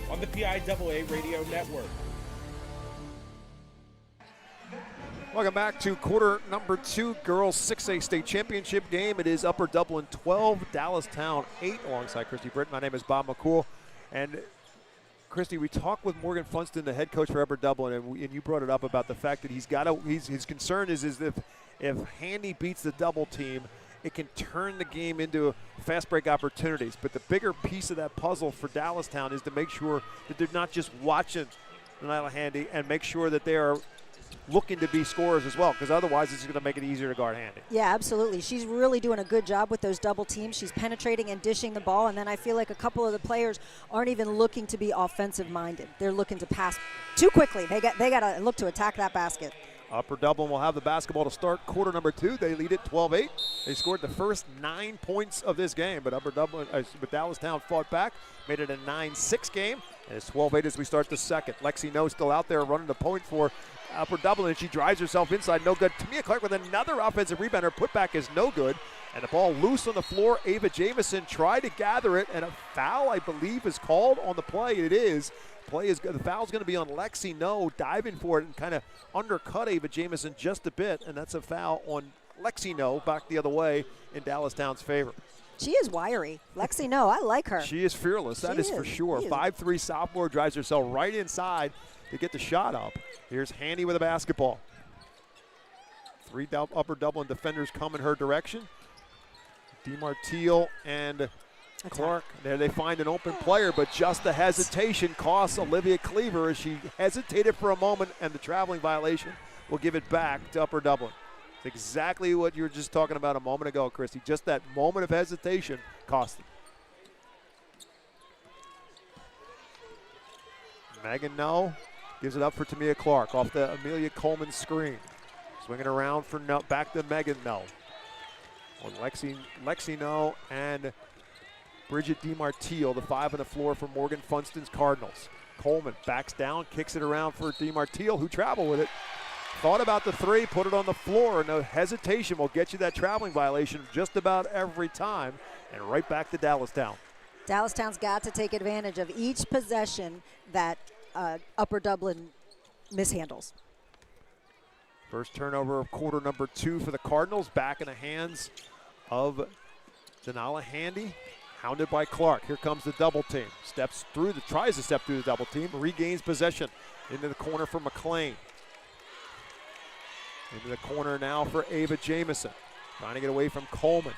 B: on the PIAA Radio Network.
C: Welcome back to quarter number 2, girls 6A state championship game. It is Upper Dublin 12, Dallastown 8, alongside Christy Britton. My name is Bob McCool. And Christy, we talked with Morgan Funston, the head coach for Upper Dublin, and you brought it up about the fact that his concern is if Handy beats the double team it can turn the game into fast break opportunities. But the bigger piece of that puzzle for Dallastown is to make sure that they're not just watching Danilah Handy and make sure that they are looking to be scorers as well, because otherwise it's going to make it easier to guard Handy.
D: Yeah, absolutely. She's really doing a good job with those double teams. She's penetrating and dishing the ball, and then I feel like a couple of the players aren't even looking to be offensive-minded. They're looking to pass too quickly. They got to look to attack that basket.
C: Upper Dublin will have the basketball to start quarter number 2. They lead it 12-8. They scored the first 9 points of this game, but Dallastown fought back, made it a 9-6 game, and it's 12-8 as we start the second. Lexi No still out there running the point for Upper Dublin, and she drives herself inside, no good. Tamia Clark with another offensive rebound. Her putback is no good, and the ball loose on the floor. Ava Jamison tried to gather it, and a foul, I believe, is called on the play. It is. The foul's going to be on Lexi No, diving for it and kind of undercut Ava Jamison just a bit, and that's a foul on Lexi No back the other way in Dallastown's favor.
D: She is wiry. Lexi No, I like her.
C: She is fearless, that is for sure. 5'3" sophomore drives herself right inside to get the shot up. Here's Handy with a basketball. 3 Upper Dublin defenders come in her direction. DeMartile and Clark, there they find an open player, but just the hesitation costs Olivia Cleaver as she hesitated for a moment, and the traveling violation will give it back to Upper Dublin. It's exactly what you were just talking about a moment ago, Christy. Just that moment of hesitation cost them. Megan No gives it up for Tamia Clark off the Amelia Coleman screen. Swinging around for No, back to Megan No. On Lexi No and Bridget DeMartile, the 5 on the floor for Morgan Funston's Cardinals. Coleman backs down, kicks it around for DeMartile, who traveled with it. Thought about the 3, put it on the floor. No hesitation will get you that traveling violation just about every time. And right back to Dallastown.
D: Dallastown's got to take advantage of each possession that Upper Dublin mishandles.
C: First turnover of quarter number 2 for the Cardinals. Back in the hands of Danilah Handy. Hounded by Clark. Here comes the double team. Tries to step through the double team. Regains possession. Into the corner for McLean. Into the corner now for Ava Jamison. Trying to get away from Coleman.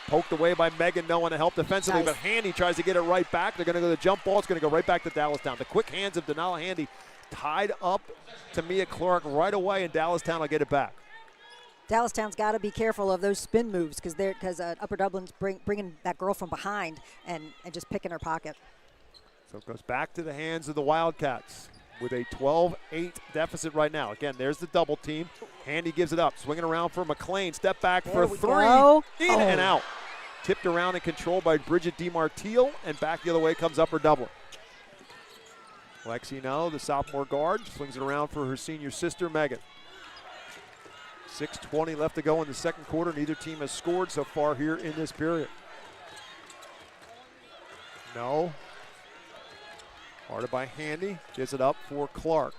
C: Poked away by Megan No one to help defensively, but Handy tries to get it right back. They're going to go to the jump ball. It's going to go right back to Dallastown. The quick hands of Danilah Handy tied up to Mia Clark right away, and Dallastown will get it back.
D: Dallastown's got to be careful of those spin moves because Upper Dublin's bringing that girl from behind and just picking her pocket.
C: So it goes back to the hands of the Wildcats with a 12-8 deficit right now. Again, there's the double team. Handy gives it up, swinging around for McLean. Step back for 3.
D: Go.
C: In and out. Tipped around and controlled by Bridget DeMartile, and back the other way comes Upper Dublin. Lexi No, the sophomore guard, swings it around for her senior sister, Megan. 6:20 left to go in the second quarter. Neither team has scored so far here in this period. No. Guarded by Handy. Gives it up for Clark.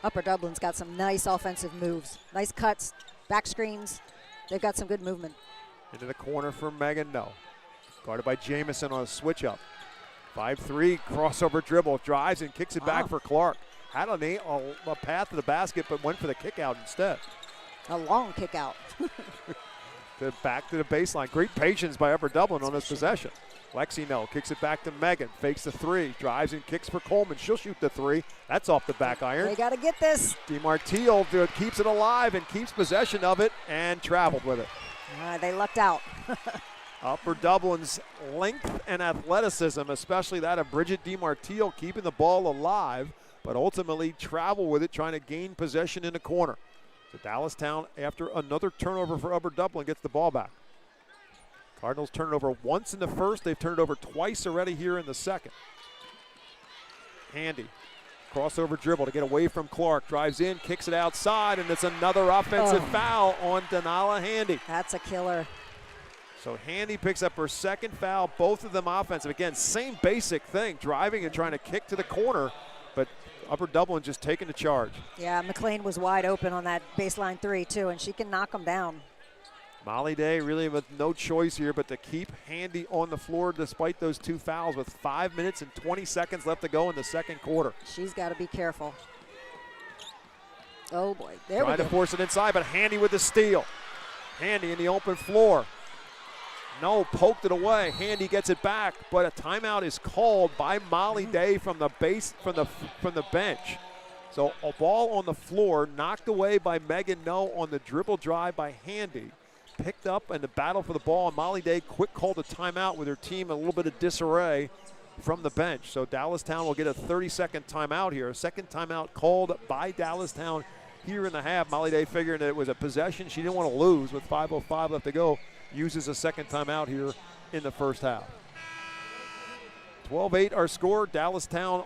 D: Upper Dublin's got some nice offensive moves. Nice cuts, back screens. They've got some good movement.
C: Into the corner for Megan No. Guarded by Jamison on a switch up. 5-3 crossover dribble. Drives and kicks it back for Clark. Had a path to the basket, but went for the kick out instead.
D: A long kick out.
C: Back to the baseline. Great patience by Upper Dublin on this possession. Lexi No kicks it back to Megan. Fakes the 3. Drives and kicks for Coleman. She'll shoot the 3. That's off the back iron.
D: They got to get this.
C: DeMartile keeps it alive and keeps possession of it and traveled with it.
D: They lucked out.
C: Upper Dublin's length and athleticism, especially that of Bridget DeMartile, keeping the ball alive, but ultimately travel with it, trying to gain possession in the corner. So Dallastown, after another turnover for Upper Dublin, gets the ball back. Cardinals turned it over once in the first. They've turned it over twice already here in the second. Handy. Crossover dribble to get away from Clark. Drives in, kicks it outside, and it's another offensive foul on Danilah Handy.
D: That's a killer.
C: So Handy picks up her second foul, both of them offensive. Again, same basic thing, driving and trying to kick to the corner, but Upper Dublin just taking the charge.
D: Yeah, McLean was wide open on that baseline 3 too, and she can knock them down.
C: Molly Day really with no choice here but to keep Handy on the floor despite those 2 fouls with 5 minutes and 20 seconds left to go in the second quarter.
D: She's got to be careful. Oh boy, there we go.
C: Trying to force it inside, but Handy with the steal. Handy in the open floor. No, poked it away. Handy gets it back, but a timeout is called by Molly Day from the bench. So a ball on the floor, knocked away by Megan No on the dribble drive by Handy. Picked up in the battle for the ball, and Molly Day quick called a timeout with her team in a little bit of disarray from the bench. So Dallastown will get a 30-second timeout here. A second timeout called by Dallastown here in the half. Molly Day figuring that it was a possession she didn't want to lose with 5:05 left to go. Uses a second timeout here in the first half. 12-8 our score. Dallastown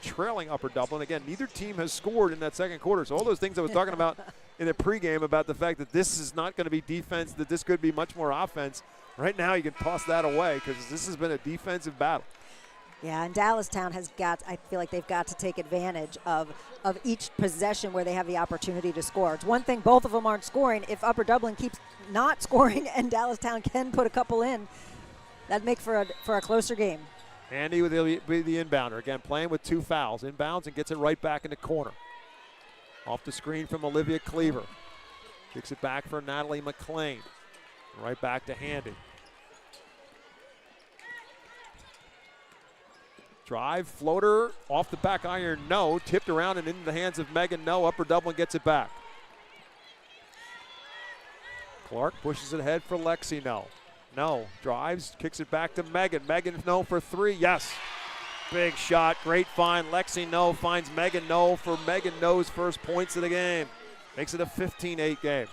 C: trailing Upper Dublin. Again, neither team has scored in that second quarter. So all those things I was talking about in the pregame about the fact that this is not going to be defense, that this could be much more offense. Right now you can toss that away because this has been a defensive battle.
D: Yeah, and Dallastown I feel like they've got to take advantage of each possession where they have the opportunity to score. It's one thing both of them aren't scoring. If Upper Dublin keeps not scoring and Dallastown can put a couple in, that'd make for a closer game.
C: Andy with the inbounder. Again, playing with 2 fouls. Inbounds and gets it right back in the corner. Off the screen from Olivia Cleaver. Kicks it back for Natalie McLean. Right back to Handy. Drive, floater, off the back iron, no. Tipped around and into the hands of Megan No. Upper Dublin gets it back. Clark pushes it ahead for Lexi No. No, drives, kicks it back to Megan. Megan No for 3, yes. Big shot, great find. Lexi No finds Megan No for Megan No's first points of the game. Makes it a 15-8 game.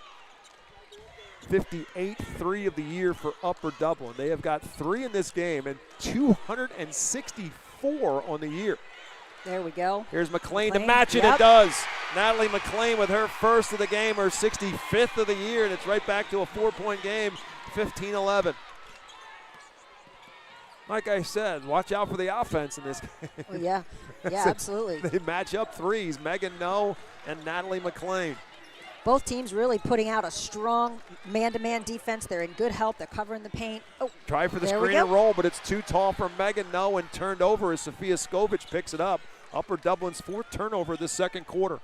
C: 58-3 of the year for Upper Dublin. They have got 3 in this game and 264 on the year.
D: There we go.
C: Here's McLean to match it. Yep. It does. Natalie McLean with her first of the game, her 65th of the year, and it's right back to a 4-point game, 15-11. Like I said, watch out for the offense in this game.
D: Well, yeah, absolutely.
C: They match up threes, Megan No and Natalie McLean.
D: Both teams really putting out a strong man-to-man defense. They're in good help. They're covering the paint. Oh,
C: try for the screen and roll, but it's too tall for Megan No and turned over as Sophia Skovich picks it up. Upper Dublin's 4th turnover this second quarter.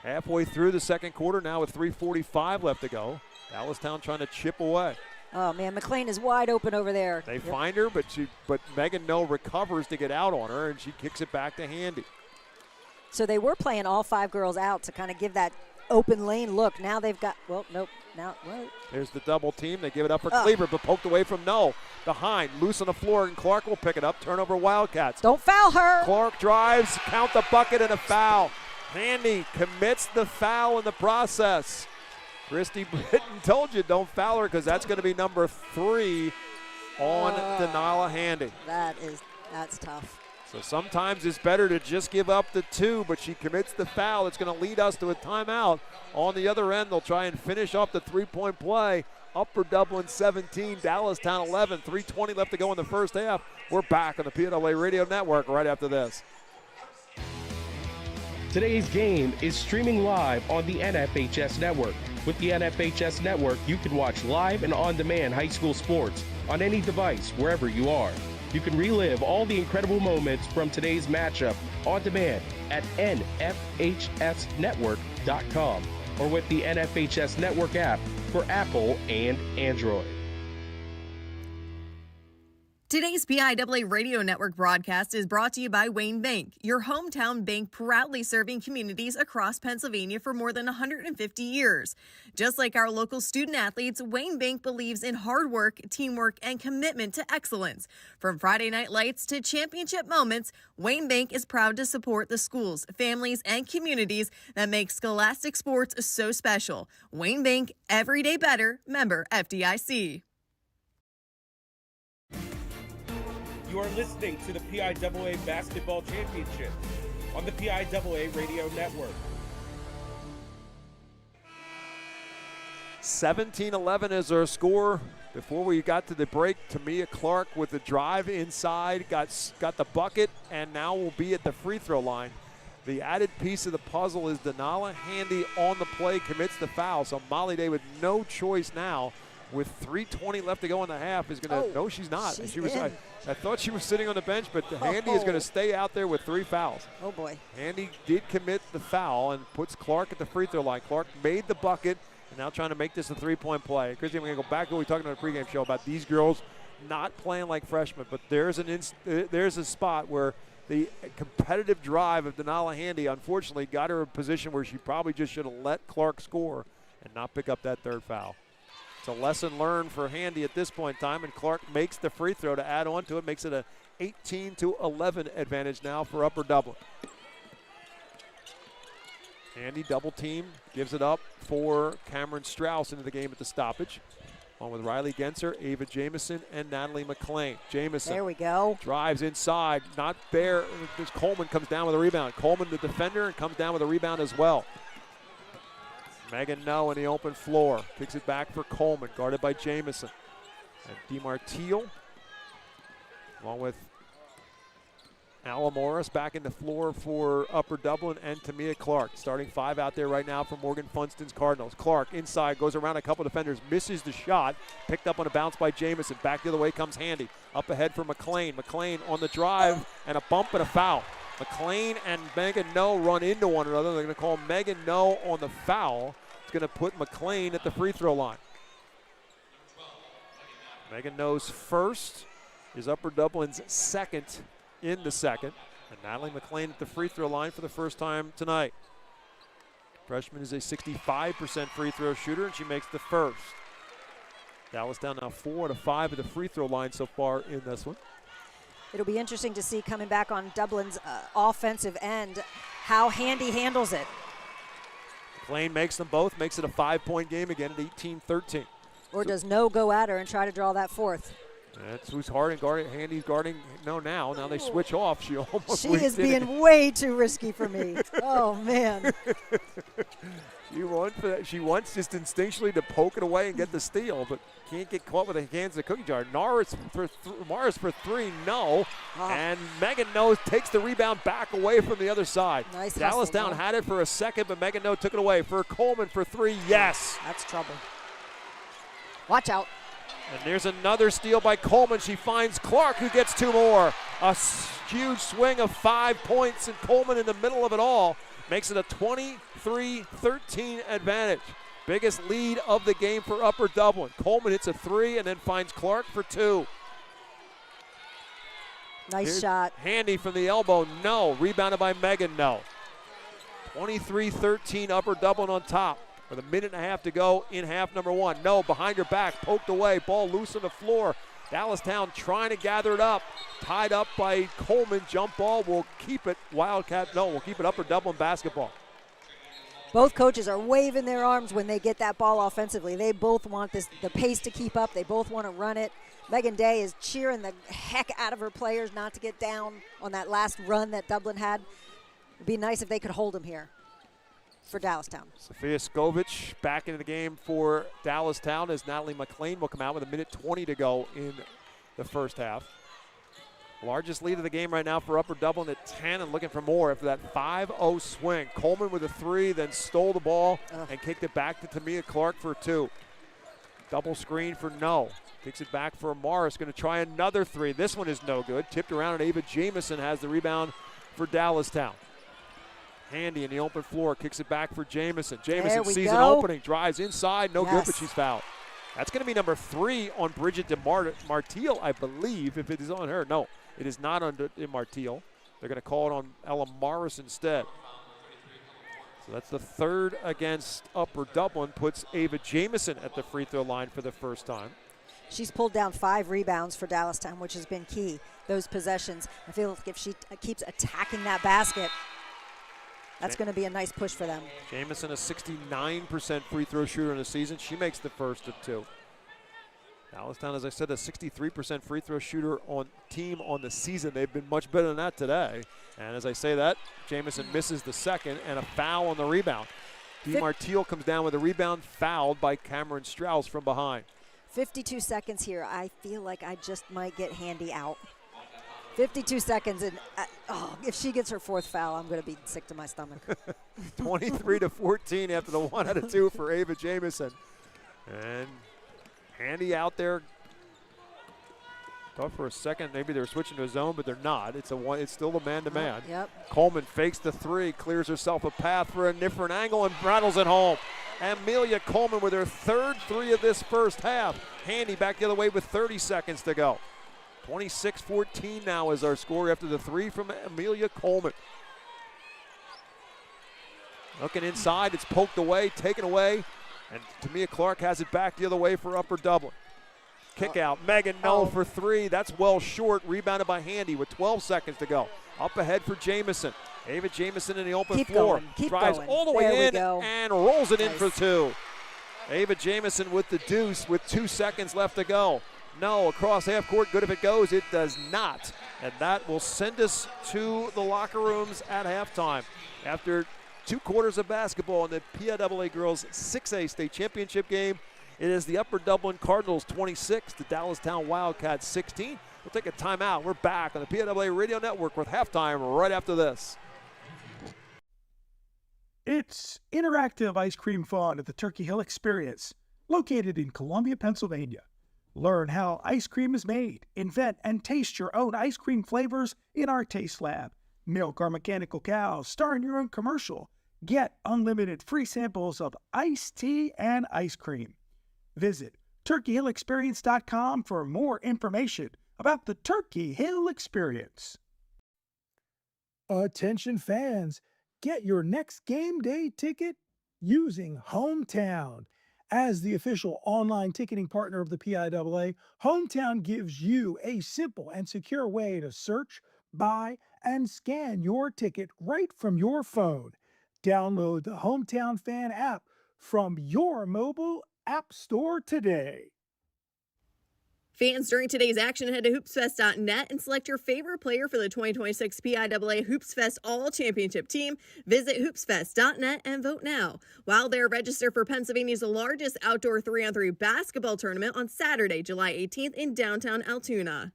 C: Halfway through the second quarter now with 3:45 left to go. Dallastown trying to chip away.
D: Oh, man, McLean is wide open over there.
C: They find her, but Megan No recovers to get out on her, and she kicks it back to Handy.
D: So they were playing all 5 girls out to kind of give that open lane look. Now they've got,
C: There's the double team. They give it up for Cleaver, but poked away from No. Behind, loose on the floor, and Clark will pick it up. Turnover Wildcats.
D: Don't foul her.
C: Clark drives, count the bucket, and a foul. Handy commits the foul in the process. Christy Britton told you don't foul her because that's going to be number 3 on Denala Handy.
D: That's tough.
C: So sometimes it's better to just give up the 2, but she commits the foul. It's going to lead us to a timeout. On the other end, they'll try and finish off the 3-point play. Upper Dublin 17, Dallastown 11. 3:20 left to go in the first half. We're back on the PIAA Radio Network right after this.
B: Today's game is streaming live on the NFHS Network. With the NFHS Network, you can watch live and on-demand high school sports on any device, wherever you are. You can relive all the incredible moments from today's matchup on demand at nfhsnetwork.com or with the NFHS Network app for Apple and Android.
G: Today's PIAA Radio Network broadcast is brought to you by Wayne Bank, your hometown bank proudly serving communities across Pennsylvania for more than 150 years. Just like our local student athletes, Wayne Bank believes in hard work, teamwork, and commitment to excellence. From Friday night lights to championship moments, Wayne Bank is proud to support the schools, families, and communities that make scholastic sports so special. Wayne Bank, every day better, member FDIC.
B: You are listening to the PIAA Basketball Championship on the PIAA Radio Network.
C: 17-11 is our score. Before we got to the break, Tamia Clark with the drive inside, got the bucket, and now will be at the free throw line. The added piece of the puzzle is Denala Handy on the play, commits the foul. So Molly Day with no choice now with 3:20 left to go in the half is going to, no, she's not. I thought she was sitting on the bench, but Handy is going to stay out there with 3 fouls.
D: Oh, boy.
C: Handy did commit the foul and puts Clark at the free throw line. Clark made the bucket and now trying to make this a 3-point play. Christy, I'm going to go back to what we talked about in the pregame show about these girls not playing like freshmen, but there's a spot where the competitive drive of Denala Handy unfortunately got her a position where she probably just should have let Clark score and not pick up that 3rd foul. It's a lesson learned for Handy at this point in time, and Clark makes the free throw to add on to it, makes it a 18-11 advantage now for Upper Dublin. Handy double team, gives it up for Cameron Strauss into the game at the stoppage. On with Riley Genser, Ava Jamison, and Natalie McLean. Jamison.
D: There we go.
C: Drives inside, not there. Coleman comes down with a rebound. Coleman, the defender, and comes down with a rebound as well. Megan No in the open floor. Kicks it back for Coleman, guarded by Jamison. And DiMartile, along with Alla Morris back in the floor for Upper Dublin, and Tamia Clark. Starting 5 out there right now for Morgan Funston's Cardinals. Clark inside, goes around a couple defenders, misses the shot. Picked up on a bounce by Jamison. Back the other way comes Handy. Up ahead for McLean. McLean on the drive, and a bump and a foul. McLean and Megan No run into one another. They're going to call Megan No on the foul. It's going to put McLean at the free throw line. Megan No's first is Upper Dublin's second in the second. And Natalie McLean at the free throw line for the first time tonight. Freshman is a 65% free throw shooter, and she makes the first. Dallastown now 4 out of 5 at the free throw line so far in this one.
D: It'll be interesting to see coming back on Dublin's offensive end how Handy handles it.
C: McLean makes them both, makes it a 5-point game again at 18-13.
D: Or does No go at her and try to draw that 4th?
C: That's who's hard and guarding. Handy's guarding No now. Now they switch off. She almost
D: She is being way too risky for me. Oh, man.
C: She wants just instinctually to poke it away and get the steal, but can't get caught with her hands in the cookie jar. Morris for 3, no. Oh. And Megan No takes the rebound back away from the other side.
D: Nice
C: Dallastown had it for a second, but Megan No took it away. For Coleman for 3, yes.
D: That's trouble. Watch out.
C: And there's another steal by Coleman. She finds Clark, who gets 2 more. A huge swing of 5 points, and Coleman in the middle of it all makes it a 23-13 advantage. Biggest lead of the game for Upper Dublin. Coleman hits a 3 and then finds Clark for 2.
D: Nice shot.
C: Handy from the elbow, no. Rebounded by Megan, no. 23-13, Upper Dublin on top. With a minute and a half to go in half number 1. No, behind her back, poked away, ball loose on the floor. Dallastown trying to gather it up. Tied up by Coleman, jump ball, will keep it Wildcat, no, we'll keep it Upper Dublin basketball.
D: Both coaches are waving their arms when they get that ball offensively. They both want the pace to keep up. They both want to run it. Megan Day is cheering the heck out of her players not to get down on that last run that Dublin had. It'd be nice if they could hold them here for Dallastown.
C: Sophia Skovich back into the game for Dallastown as Natalie McLean will come out with a minute 20 to go in the first half. Largest lead of the game right now for Upper Dublin at 10 and looking for more after that 5-0 swing. Coleman with a 3, then stole the ball and kicked it back to Tamia Clark for 2. Double screen for No. Kicks it back for Morris, going to try another 3. This one is no good. Tipped around and Ava Jamison has the rebound for Dallastown. Handy in the open floor, kicks it back for Jamison. Jamison sees an opening, drives inside, no good, but she's fouled. That's going to be number 3 on Bridget DeMartile, I believe, if it is on her. No, it is not on DeMartile. They're going to call it on Ella Morris instead. So that's the 3rd against Upper Dublin, puts Ava Jamison at the free throw line for the first time.
D: She's pulled down 5 rebounds for Dallastown, which has been key, those possessions. I feel like if she keeps attacking that basket, that's going to be a nice push for them.
C: Jamison, a 69% free throw shooter in the season. She makes the first of 2. Dallastown, as I said, a 63% free throw shooter on team on the season. They've been much better than that today. And as I say that, Jamison misses the second and a foul on the rebound. DiMartile comes down with a rebound, fouled by Cameron Strauss from behind.
D: 52 seconds here. I feel like I just might get Handy out. 52 seconds, and if she gets her 4th foul, I'm going to be sick to my stomach.
C: 23-14 after the 1 out of 2 for Ava Jamison. And Handy out there. Thought for a second maybe they're switching to a zone, but they're not. It's still a man-to-man.
D: Yep.
C: Coleman fakes the three, clears herself a path for a different angle, and rattles it home. Amelia Coleman with her third three of this first half. Handy back the other way with 30 seconds to go. 26-14 now is our score after the three from Amelia Coleman. Looking inside, it's poked away, taken away, and Tamia Clark has it back the other way for Upper Dublin. Kick out, Megan Null for three. That's well short, rebounded by Handy with 12 seconds to go. Up ahead for Jamison. Ava Jamison in the open floor. Drives all the way in and rolls it in for two. Ava Jamison with the deuce with 2 seconds left to go. No, across half court, good if it goes. It does not. And that will send us to the locker rooms at halftime. After 2 quarters of basketball in the PIAA Girls 6A State Championship game, it is the Upper Dublin Cardinals 26, the Dallastown Wildcats 16. We'll take a timeout. We're back on the PIAA Radio Network with halftime right after this.
F: It's interactive ice cream fun at the Turkey Hill Experience, located in Columbia, Pennsylvania. Learn how ice cream is made, invent and taste your own ice cream flavors in our taste lab. Milk our mechanical cows, star in your own commercial. Get unlimited free samples of iced tea and ice cream. Visit turkeyhillexperience.com for more information about the Turkey Hill Experience.
E: Attention fans, get your next game day ticket using Hometown. As the official online ticketing partner of the PIAA, Hometown gives you a simple and secure way to search, buy, and scan your ticket right from your phone. Download the Hometown Fan app from your mobile app store today.
G: Fans, during today's action, head to hoopsfest.net and select your favorite player for the 2026 PIAA Hoopsfest All-Championship team. Visit hoopsfest.net and vote now. While there, register for Pennsylvania's largest outdoor 3-on-3 basketball tournament on Saturday, July 18th in downtown Altoona.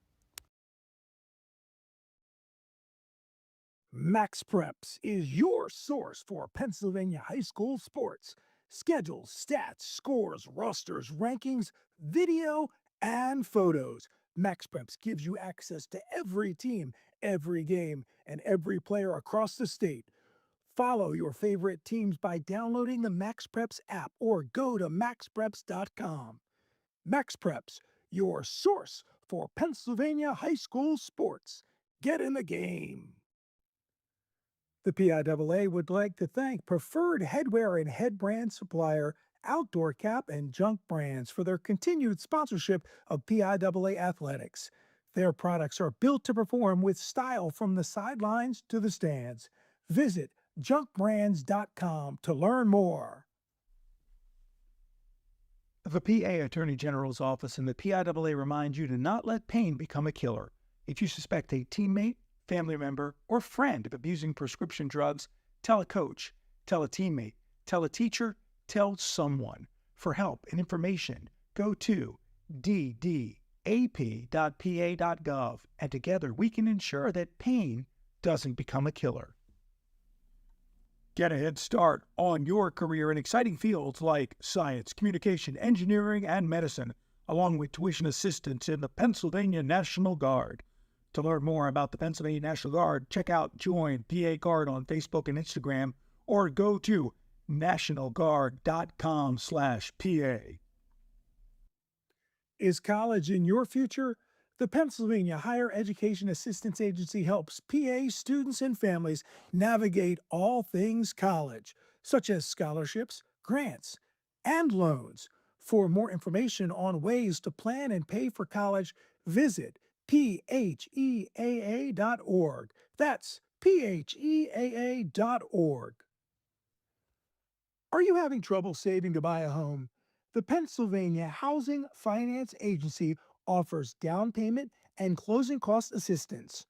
E: Max Preps is your source for Pennsylvania high school sports. Schedules, stats, scores, rosters, rankings, video, and photos. Max Preps gives you access to every team, every game, and every player across the state. Follow your favorite teams by downloading the Max Preps app or go to maxpreps.com. Max Preps, your source for Pennsylvania high school sports. Get in the game. The PIAA would like to thank Preferred Headwear and Head Brand supplier Outdoor Cap and Junk Brands for their continued sponsorship of PIAA athletics. Their products are built to perform with style from the sidelines to the stands. Visit junkbrands.com to learn more.
F: The PA Attorney General's Office and the PIAA remind you to not let pain become a killer. If you suspect a teammate, family member, or friend of abusing prescription drugs, tell a coach, tell a teammate, tell a teacher, tell someone. For help and information, go to ddap.pa.gov, and together we can ensure that pain doesn't become a killer. Get a head start on your career in exciting fields like science, communication, engineering, and medicine, along with tuition assistance in the Pennsylvania National Guard. To learn more about the Pennsylvania National Guard, check out Join PA Guard on Facebook and Instagram, or go to nationalguard.com/PA.
E: Is college in your future? The Pennsylvania Higher Education Assistance Agency helps PA students and families navigate all things college, such as scholarships, grants, and loans. For more information on ways to plan and pay for college, visit PHEAA.org. That's PHEAA.org. Are you having trouble saving to buy a home? The Pennsylvania Housing Finance Agency offers down payment and closing cost assistance.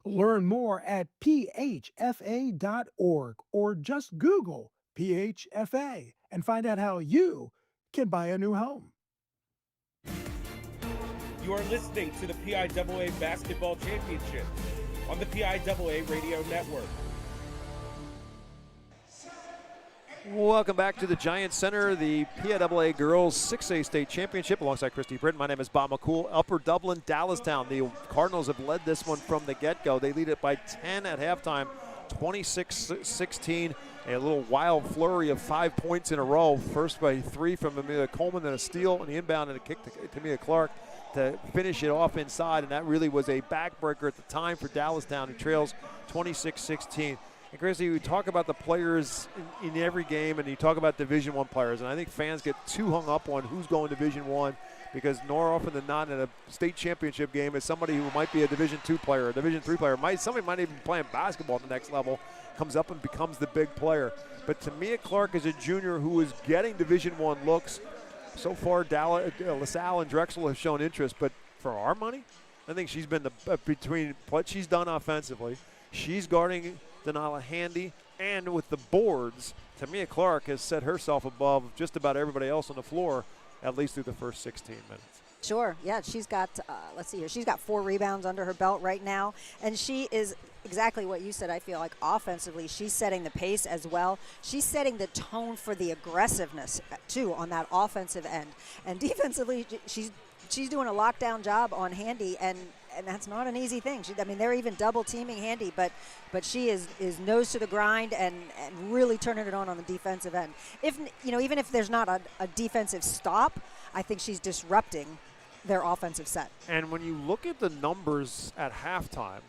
E: Learn more at phfa.org or just Google PHFA and find out how you can buy a new home.
B: You are listening to the PIAA Basketball Championship on the PIAA Radio Network.
C: Welcome back to the Giant Center, the PIAA Girls 6A State Championship alongside Christy Britton. My name is Bob McCool. Upper Dublin, Dallastown. The Cardinals have led this one from the get-go. They lead it by 10 at halftime, 26-16. A little wild flurry of 5 points in a row. First by 3 from Amelia Coleman, then a steal on the inbound and a kick to Tamia Clark to finish it off inside. And that really was a backbreaker at the time for Dallastown, who trails 26-16. And Christy, we talk about the players in every game, and you talk about Division I players, and I think fans get too hung up on who's going Division I, because more often than not in a state championship game is somebody who might be a Division II player, a Division III player, somebody might even be playing basketball at the next level, comes up and becomes the big player. But Tamia Clark is a junior who is getting Division I looks. So far, LaSalle and Drexel have shown interest, but for our money, I think she's been between what she's done offensively. She's guarding Denala Handy, and with the boards, Tamia Clark has set herself above just about everybody else on the floor, at least through the first 16 minutes.
D: Sure, yeah, she's got, let's see here, she's got 4 rebounds under her belt right now, and she is exactly what you said. I feel like offensively, she's setting the pace as well. She's setting the tone for the aggressiveness, too, on that offensive end. And defensively, she's doing a lockdown job on Handy, and that's not an easy thing. They're even double teaming Handy, but she is nose to the grind and really turning it on the defensive end. Even if there's not a defensive stop, I think she's disrupting their offensive set.
C: And when you look at the numbers at halftime,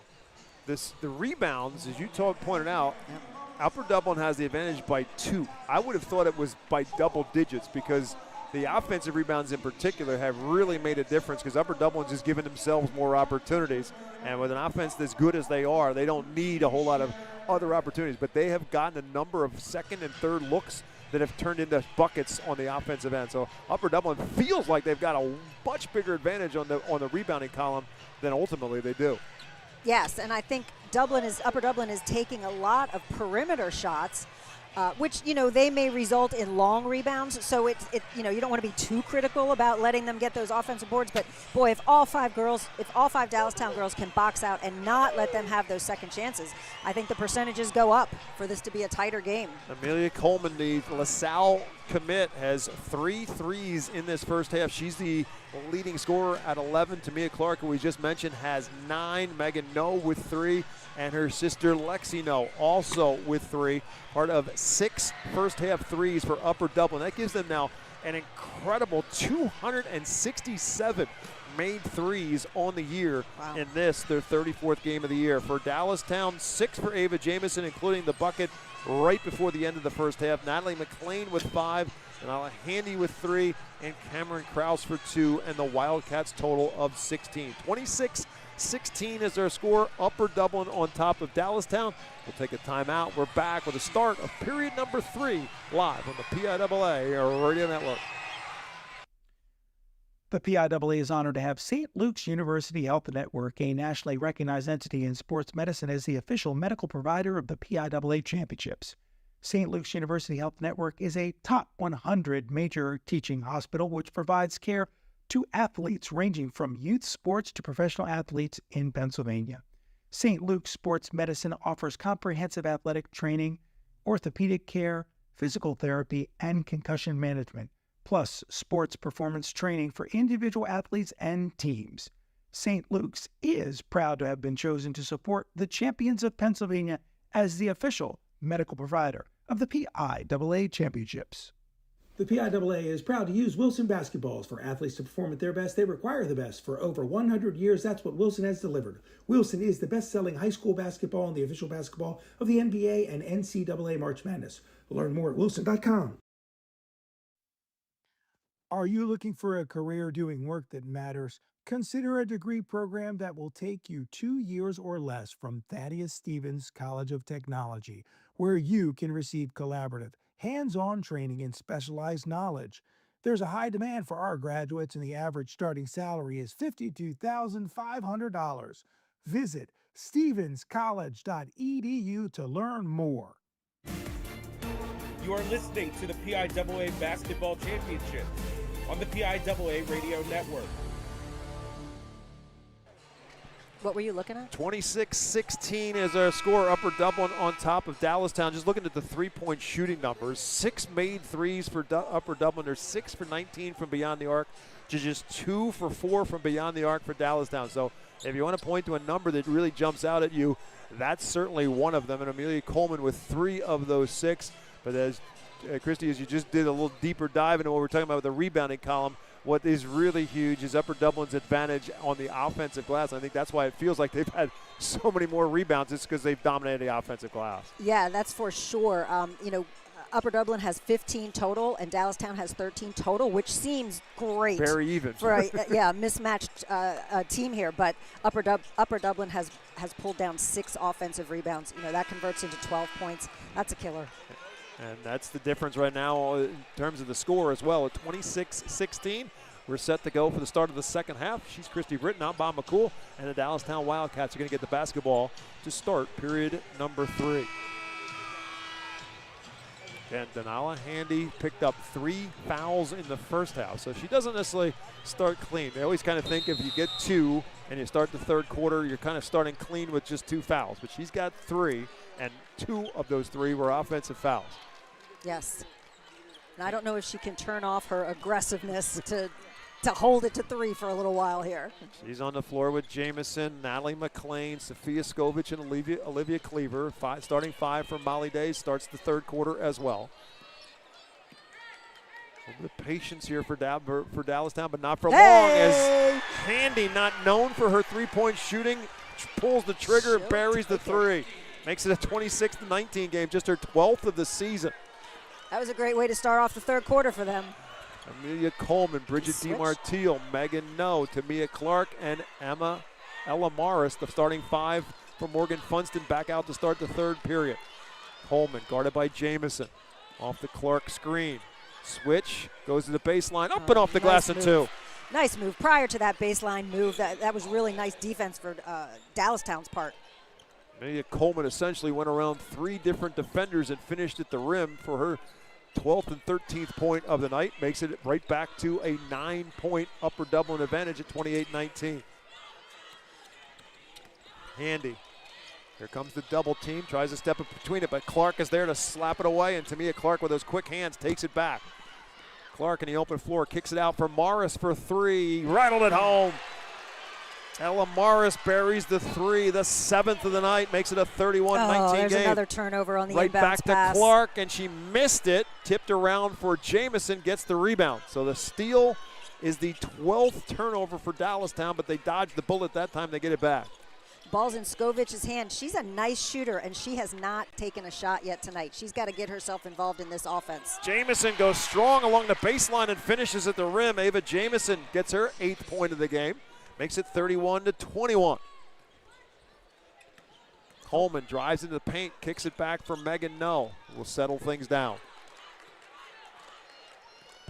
C: the rebounds, as you pointed out, yep. Upper Dublin has the advantage by 2. I would have thought it was by double digits, because the offensive rebounds in particular have really made a difference, because Upper Dublin's just given themselves more opportunities. And with an offense as good as they are, they don't need a whole lot of other opportunities. But they have gotten a number of second and third looks that have turned into buckets on the offensive end. So Upper Dublin feels like they've got a much bigger advantage on the rebounding column than ultimately they do.
D: Yes, and I think Upper Dublin is taking a lot of perimeter shots, which, they may result in long rebounds. So you don't want to be too critical about letting them get those offensive boards. But boy, if all 5 Dallastown girls can box out and not let them have those second chances, I think the percentages go up for this to be a tighter game.
C: Amelia Coleman, the LaSalle commit, has 3 threes in this first half. She's the leading scorer at 11. Tamia Clark, who we just mentioned, has 9. Megan No with 3. And her sister Lexi No also with 3. Part of 6 first half threes for Upper Dublin. That gives them now an incredible 267 made threes on the year. Wow. In this, their 34th game of the year. For Dallastown, 6 for Ava Jamison, including the bucket right before the end of the first half. Natalie McLean with 5, and Handy with 3, and Cameron Krause for 2, and the Wildcats total of 16. 26-16 is their score. Upper Dublin on top of Dallastown. We'll take a timeout. We're back with the start of period number 3 live on the PIAA Radio Network.
F: The PIAA is honored to have St. Luke's University Health Network, a nationally recognized entity in sports medicine, as the official medical provider of the PIAA Championships. St. Luke's University Health Network is a top 100 major teaching hospital which provides care to athletes ranging from youth sports to professional athletes in Pennsylvania. St. Luke's Sports Medicine offers comprehensive athletic training, orthopedic care, physical therapy, and concussion management, plus sports performance training for individual athletes and teams. St. Luke's is proud to have been chosen to support the Champions of Pennsylvania as the official medical provider of the PIAA Championships.
E: The PIAA is proud to use Wilson basketballs. For athletes to perform at their best, they require the best. For over 100 years, that's what Wilson has delivered. Wilson is the best-selling high school basketball and the official basketball of the NBA and NCAA March Madness. Learn more at wilson.com. Are you looking for a career doing work that matters? Consider a degree program that will take you 2 years or less from Thaddeus Stevens College of Technology, where you can receive collaborative, hands-on training and specialized knowledge. There's a high demand for our graduates, and the average starting salary is $52,500. Visit stevenscollege.edu to learn more.
B: You are listening to the PIAA Basketball Championships on the PIAA Radio Network.
D: What were you looking at?
C: 26-16 is our score. Upper Dublin on top of Dallastown. Just looking at the three-point shooting numbers. 6 made threes for Upper Dublin. There's 6 for 19 from beyond the arc. Just 2 for 4 from beyond the arc for Dallastown. So if you want to point to a number that really jumps out at you, that's certainly one of them. And Amelia Coleman with 3 of those 6. But as Christy, as you just did a little deeper dive into what we're talking about with the rebounding column, what is really huge is Upper Dublin's advantage on the offensive glass. I think that's why it feels like they've had so many more rebounds. It's because they've dominated the offensive glass.
D: Yeah, that's for sure. Upper Dublin has 15 total, and Dallastown has 13 total, which seems great.
C: Very even.
D: For a mismatched team here. But Upper Dublin has pulled down 6 offensive rebounds. That converts into 12 points. That's a killer.
C: And that's the difference right now in terms of the score as well. At 26-16, we're set to go for the start of the second half. She's Christy Britton, I'm Bob McCool, and the Dallastown Wildcats are going to get the basketball to start period number 3. And Denala Handy picked up 3 fouls in the first half, so she doesn't necessarily start clean. They always kind of think if you get 2 and you start the third quarter, you're kind of starting clean with just 2 fouls. But she's got 3, and 2 of those 3 were offensive fouls.
D: Yes. And I don't know if she can turn off her aggressiveness to hold it to 3 for a little while here.
C: She's on the floor with Jamison, Natalie McLean, Sophia Skovich, and Olivia Cleaver. Starting 5 for Molly Day, starts the third quarter as well. A little bit of patience here for Dallastown, but not for long, as Handy, not known for her three-point shooting, pulls the trigger and buries the 3. Makes it a 26-19 game, just her 12th of the season.
D: That was a great way to start off the third quarter for them.
C: Amelia Coleman, Bridget DiMartile, Megan No, Tamia Clark, and Ella Morris, the starting 5 for Morgan Funston, back out to start the third period. Coleman guarded by Jamison. Off the Clark screen. Switch, goes to the baseline, up and off the glass and 2.
D: Nice move. Prior to that baseline move, that was really nice defense for Dallastown's part.
C: Amelia Coleman essentially went around 3 different defenders and finished at the rim for her 12th and 13th point of the night. Makes it right back to a 9-point Upper Dublin advantage at 28-19. Handy. Here comes the double team. Tries to step up between it, but Clark is there to slap it away, and Tamia Clark with those quick hands takes it back. Clark in the open floor kicks it out for Morris for 3. Rattled it home. Ella Morris buries the 3, the 7th of the night, makes it a 31-19 game.
D: There's another turnover on the
C: right
D: inbounds
C: back
D: pass.
C: to Clark, and she missed it. Tipped around for Jamison, gets the rebound. So the steal is the 12th turnover for Dallastown, but they dodged the bullet that time. They get it back.
D: Ball's in Skovich's hand. She's a nice shooter, and she has not taken a shot yet tonight. She's got to get herself involved in this offense.
C: Jamison goes strong along the baseline and finishes at the rim. Ava Jamison gets her 8th point of the game. Makes it 31-21. Coleman drives into the paint, kicks it back for Megan No. Will settle things down.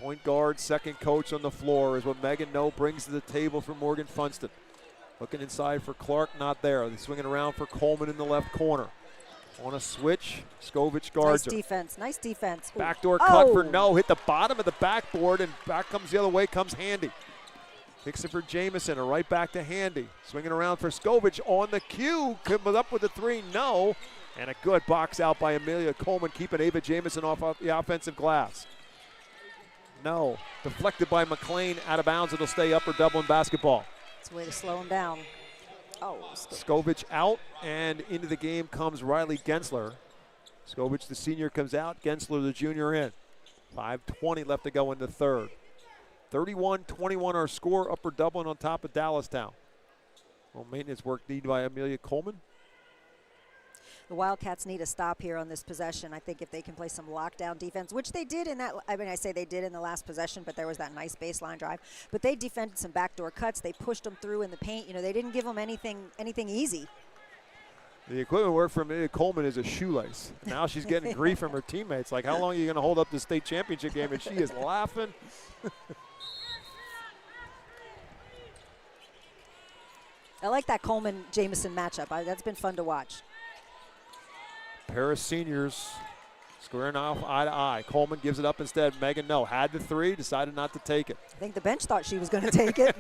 C: Point guard, second coach on the floor is what Megan No brings to the table for Morgan Funston. Looking inside for Clark, not there. They're swinging around for Coleman in the left corner. On a switch, Skovich guards her.
D: Nice defense.
C: Backdoor cut for No, hit the bottom of the backboard, and back comes the other way, comes Handy. Kicks it for Jamison, and right back to Handy. Swinging around for Skovich on the cue. Comes up with a 3, no. And a good box out by Amelia Coleman, keeping Ava Jamison off the offensive glass. No. Deflected by McLean, out of bounds. It'll stay Upper Dublin basketball.
D: It's a way to slow him down.
C: Skovich out, and into the game comes Riley Gensler. Skovich, the senior, comes out. Gensler, the junior, in. 5:20 left to go in the third. 31-21 our score. Upper Dublin on top of Dallastown. Well, maintenance work needed by Amelia Coleman.
D: The Wildcats need a stop here on this possession. I think if they can play some lockdown defense, which they did in that, I say they did in the last possession, but there was that nice baseline drive. But they defended some backdoor cuts. They pushed them through in the paint. They didn't give them anything easy.
C: The equipment work for Amelia Coleman is a shoelace. Now she's getting grief from her teammates. Like, how long are you going to hold up the state championship game? And she is laughing.
D: I like that Coleman-Jamison matchup. That's been fun to watch.
C: Pair of seniors Squaring off eye to eye. Coleman gives it up instead. Megan, no. Had the three, decided not to take it.
D: I think the bench thought she was going to take it.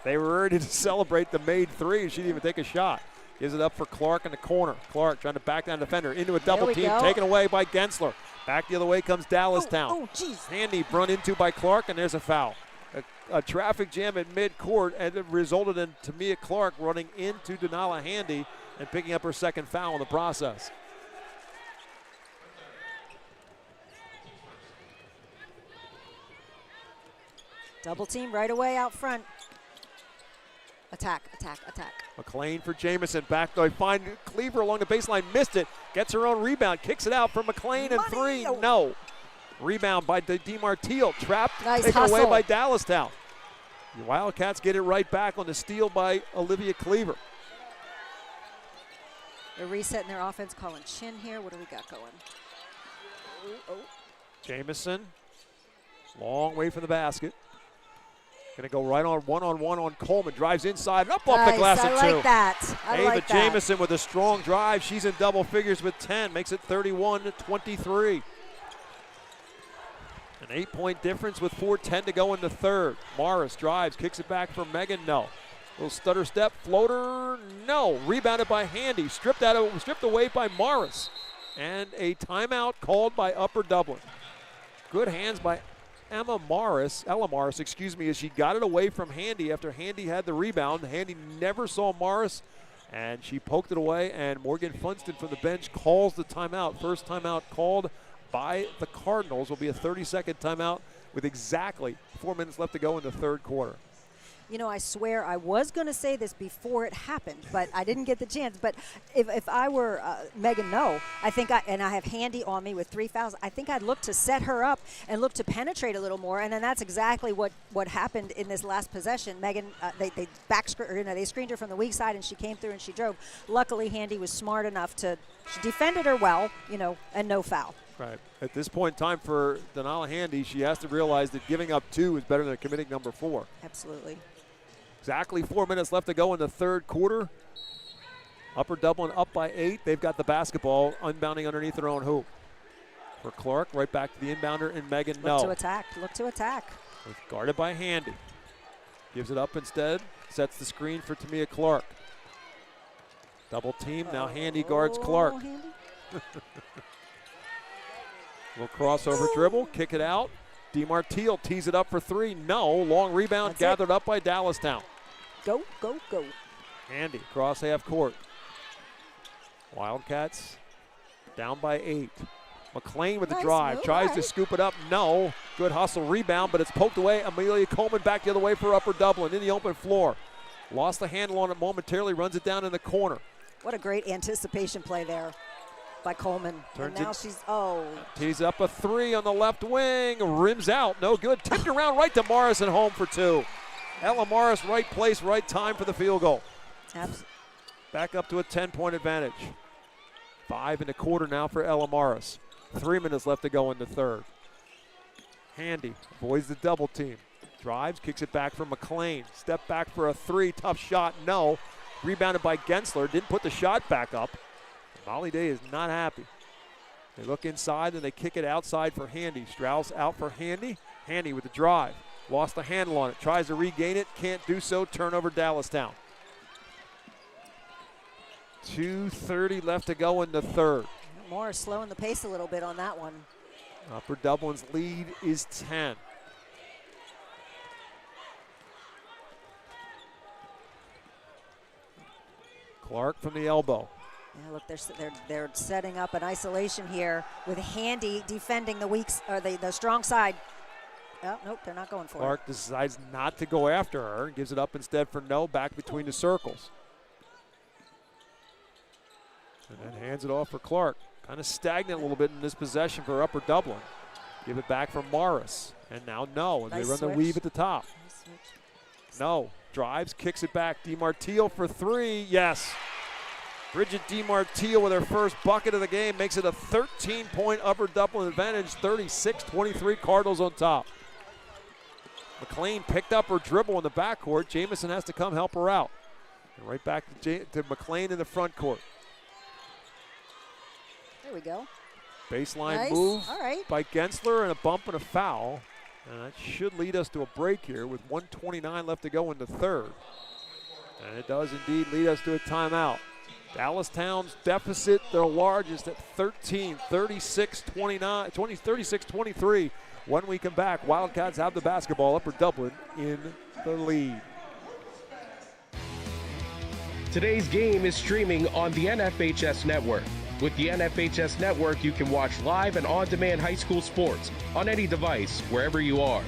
C: they were ready to celebrate the made three, and she didn't even take a shot. Gives it up for Clark in the corner. Clark trying to back down the defender into a double team, taken away by Gensler. Back the other way comes Dallastown.
D: Oh, jeez.
C: Handy run into by Clark, and there's a foul. A traffic jam at midcourt, and it resulted in Tamia Clark running into Denala Handy and picking up her second foul in the process.
D: Double team right away out front. Attack, attack, attack.
C: McLean for Jamison. Back though. Find Cleaver along the baseline. Missed it. Gets her own rebound. Kicks it out for McLean and three. No. Rebound by DeMartile. Trapped.
D: Nice
C: taken
D: hustle.
C: away by Dallastown. The Wildcats get it right back on the steal by Olivia Cleaver.
D: They're resetting their offense. Calling chin here. What do we got going? Oh.
C: Jamison. Long way from the basket. Going to go right on one-on-one on Coleman. Drives inside and up off the glass at two.
D: I like that.
C: Ava Jamison with a strong drive. She's in double figures with 10. Makes it 31-23. An 8-point difference with 4:10 to go in the third. Morris drives, kicks it back for Megan. No. Little stutter step, floater. No. Rebounded by Handy. Stripped away by Morris. And a timeout called by Upper Dublin. Good hands by Ella Morris, as she got it away from Handy after Handy had the rebound. Handy never saw Morris, and she poked it away, and Morgan Funston from the bench calls the timeout. First timeout called by the Cardinals. Will be a 30-second timeout with exactly 4 minutes left to go in the third quarter.
D: You know, I swear I was going to say this before it happened, but I didn't get the chance. But if I were Megan, no, I think I have Handy on me with 3 fouls. I think I'd look to set her up and look to penetrate a little more, and then that's exactly what happened in this last possession. Megan, they screened her from the weak side, and she came through and she drove. Luckily, Handy was smart enough she defended her well, and no foul.
C: Right. At this point in time for Denala Handy, she has to realize that giving up 2 is better than committing number 4.
D: Absolutely.
C: Exactly 4 minutes left to go in the third quarter. Upper Dublin up by 8. They've got the basketball unbounding underneath their own hoop. For Clark, right back to the inbounder, and Megan, no.
D: Look to attack.
C: Guarded by Handy. Gives it up instead. Sets the screen for Tamia Clark. Double team. Now Handy guards Clark.
D: Handy.
C: Little crossover dribble. Kick it out. DeMartile tees it up for 3. No. Long rebound gathered up by Dallastown.
D: Go, go, go.
C: Handy across half court. Wildcats down by 8. McLean with the drive.
D: Move,
C: tries to scoop it up. No. Good hustle rebound, but it's poked away. Amelia Coleman back the other way for Upper Dublin in the open floor. Lost the handle on it momentarily. Runs it down in the corner.
D: What a great anticipation play there by Coleman.
C: Turns
D: and now
C: tees up a 3 on the left wing. Rims out. No good. Tipped around right to Morris and home for 2. Ella Morris, right place, right time for the field goal. Back up to a 10-point advantage. 5 1/4 now for Ella Morris. 3 minutes left to go in the third. Handy avoids the double team. Drives, kicks it back for McLean. Step back for a 3. Tough shot. No. Rebounded by Gensler. Didn't put the shot back up. Molly Day is not happy. They look inside and they kick it outside for Handy. Strauss out for Handy. Handy with the drive. Lost the handle on it. Tries to regain it. Can't do so. Turnover Dallastown. 2:30 left to go in the third.
D: Morris slowing the pace a little bit on that one.
C: Upper Dublin's lead is 10. Clark from the elbow.
D: Yeah, look, they're setting up an isolation here with Handy defending the strong side. Oh, nope, they're not going for it.
C: Clark decides not to go after her and gives it up instead for no, back between the circles. And then hands it off for Clark. Kind of stagnant a little bit in this possession for Upper Dublin. Give it back for Morris. And now no, and
D: nice
C: they run
D: switch.
C: the weave at the top.
D: Nice
C: no, drives, kicks it back. DeMartile for 3, yes. Bridget DeMartile with her first bucket of the game makes it a 13-point Upper Dublin advantage, 36-23 Cardinals on top. McLean picked up her dribble in the backcourt. Jamison has to come help her out. And right back to McLean in the front court.
D: There we go.
C: Baseline move
D: All right.
C: by Gensler and a bump and a foul. And that should lead us to a break here with 1:29 left to go in the third. And it does indeed lead us to a timeout. Dallastown's deficit, their largest at 13, 36-23. When we come back, Wildcats have the basketball. Upper Dublin in the lead.
B: Today's game is streaming on the NFHS Network. With the NFHS Network, you can watch live and on-demand high school sports on any device, wherever you are.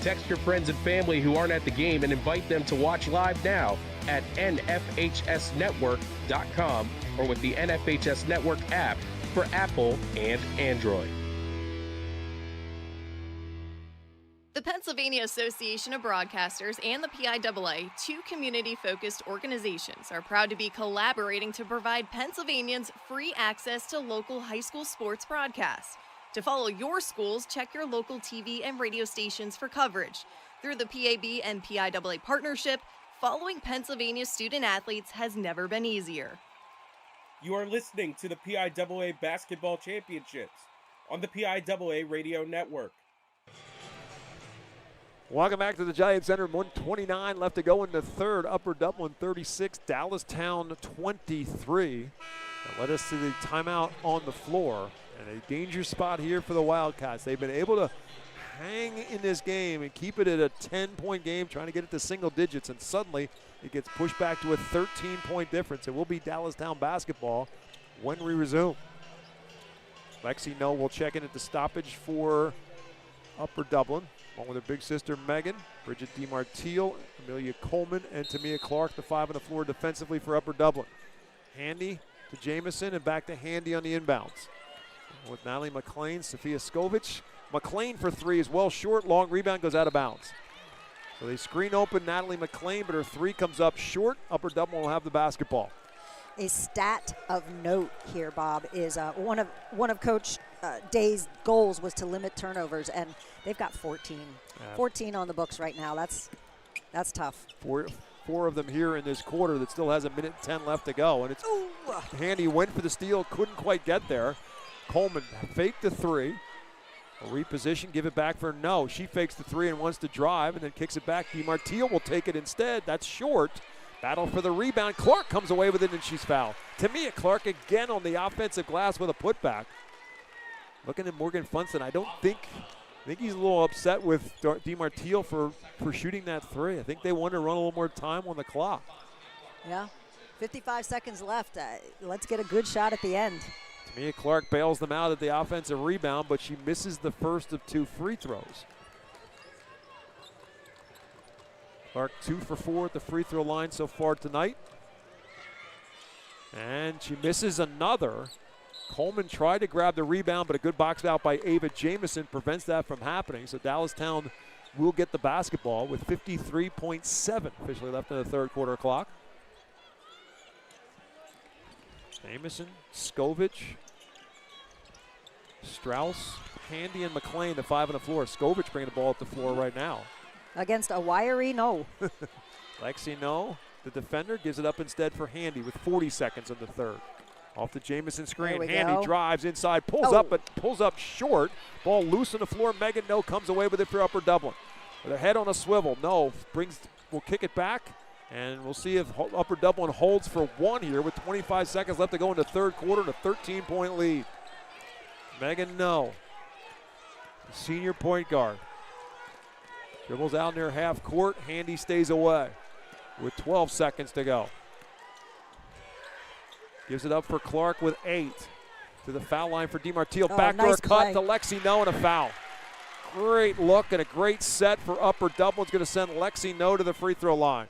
B: Text your friends and family who aren't at the game and invite them to watch live now at nfhsnetwork.com or with the NFHS Network app for Apple and Android.
H: The Pennsylvania Association of Broadcasters and the PIAA, two community-focused organizations, are proud to be collaborating to provide Pennsylvanians free access to local high school sports broadcasts. To follow your schools, check your local TV and radio stations for coverage. Through the PAB and PIAA partnership, following Pennsylvania student athletes has never been easier.
B: You are listening to the PIAA Basketball Championships on the PIAA Radio Network.
C: Welcome back to the Giant Center. 1:29 left to go in the third. Upper Dublin 36, Dallastown 23. That led us to the timeout on the floor. And a danger spot here for the Wildcats. They've been able to hang in this game and keep it at a 10-point game, trying to get it to single digits. And suddenly it gets pushed back to a 13-point difference. It will be Dallastown basketball when we resume. Lexi No will check in at the stoppage for Upper Dublin, along with her big sister Megan, Bridget DiMartile, Amelia Coleman, and Tamia Clark, the five on the floor defensively for Upper Dublin. Handy to Jamison and back to Handy on the inbounds. With Natalie McLean, Sophia Skovich. McLean for three is well short. Long rebound goes out of bounds. So they screen open Natalie McLean, but her three comes up short. Upper Dublin will have the basketball.
D: A stat of note here, Bob, is one of Coach Day's goals was to limit turnovers, and they've got 14. 14 on the books right now. That's tough.
C: Four of them here in this quarter that still has 1:10 left to go. And it's Handy went for the steal, couldn't quite get there. Coleman faked the three. A reposition, give it back for No. She fakes the three and wants to drive and then kicks it back. DiMartile will take it instead. That's short. Battle for the rebound. Clark comes away with it and she's fouled. Tamia Clark again on the offensive glass with a putback. Looking at Morgan Funston, I think he's a little upset with DiMartile for shooting that three. I think they want to run a little more time on the clock.
D: Yeah, 55 seconds left. Let's get a good shot at the end.
C: Tamia Clark bails them out at the offensive rebound, but she misses the first of two free throws. Clark 2 for 4 at the free throw line so far tonight. And she misses another. Coleman tried to grab the rebound, but a good box out by Ava Jamison prevents that from happening. So Dallastown will get the basketball with 53.7 officially left in the third quarter clock. Jamison, Skovich, Strauss, Handy, and McLean, the five on the floor. Skovich bringing the ball up the floor right now.
D: Against a wiry No.
C: Lexi No, the defender, gives it up instead for Handy with 40 seconds in the third. Off the Jamison screen, Handy drives inside, pulls up, but pulls up short. Ball loose on the floor. Megan No comes away with it for Upper Dublin. With her head on a swivel, No will kick it back, and we'll see if Upper Dublin holds for one here with 25 seconds left to go in the third quarter and a 13-point lead. Megan No, the senior point guard. Dribbles out near half court. Handy stays away with 12 seconds to go. Gives it up for Clark with 8. To the foul line for DiMartile. Backdoor cut to Lexi No and a foul. Great look and a great set for Upper Dublin's going to send Lexi No to the free throw line.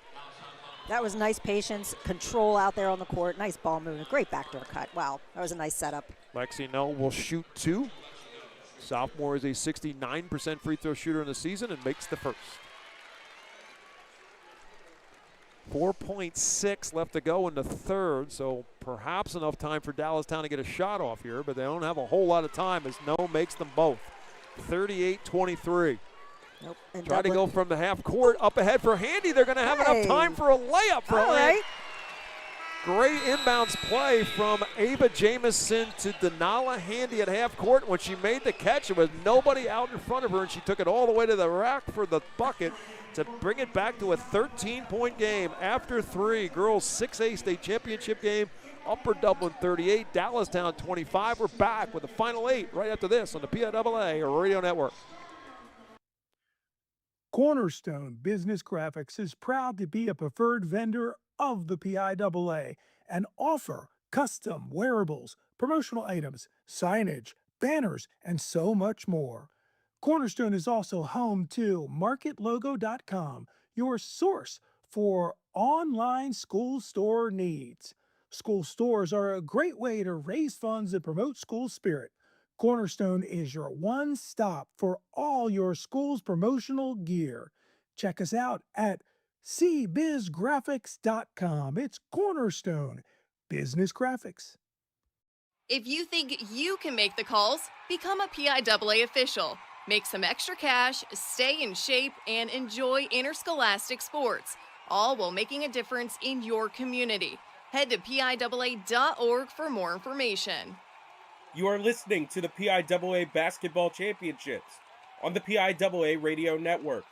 D: That was nice patience, control out there on the court. Nice ball movement. Great backdoor cut. Wow, that was a nice setup. Lexi
C: No will shoot 2. Sophomore is a 69% free throw shooter in the season and makes the first. 4.6 left to go in the third, so perhaps enough time for Dallastown to get a shot off here, but they don't have a whole lot of time as No makes them both. 38-23.
D: Nope.
C: Try to go from the half court up ahead for Handy. They're going to have enough time for a layup for Handy. Great inbounds play from Ava Jamison to Denala Handy at half court. When she made the catch, there was nobody out in front of her, and she took it all the way to the rack for the bucket to bring it back to a 13-point game. After 3, girls 6A state championship game, Upper Dublin 38, Dallastown 25. We're back with the final 8 right after this on the PIAA Radio Network.
E: Cornerstone Business Graphics is proud to be a preferred vendor of the PIAA and offer custom wearables, promotional items, signage, banners, and so much more. Cornerstone is also home to MarketLogo.com, your source for online school store needs. School stores are a great way to raise funds and promote school spirit. Cornerstone is your one stop for all your school's promotional gear. Check us out at cbizgraphics.com. It's Cornerstone Business Graphics.
H: If you think you can make the calls, become a PIAA official. Make some extra cash, stay in shape, and enjoy interscholastic sports, all while making a difference in your community. Head to PIAA.org for more information.
B: You are listening to the PIAA Basketball Championships on the PIAA Radio Network.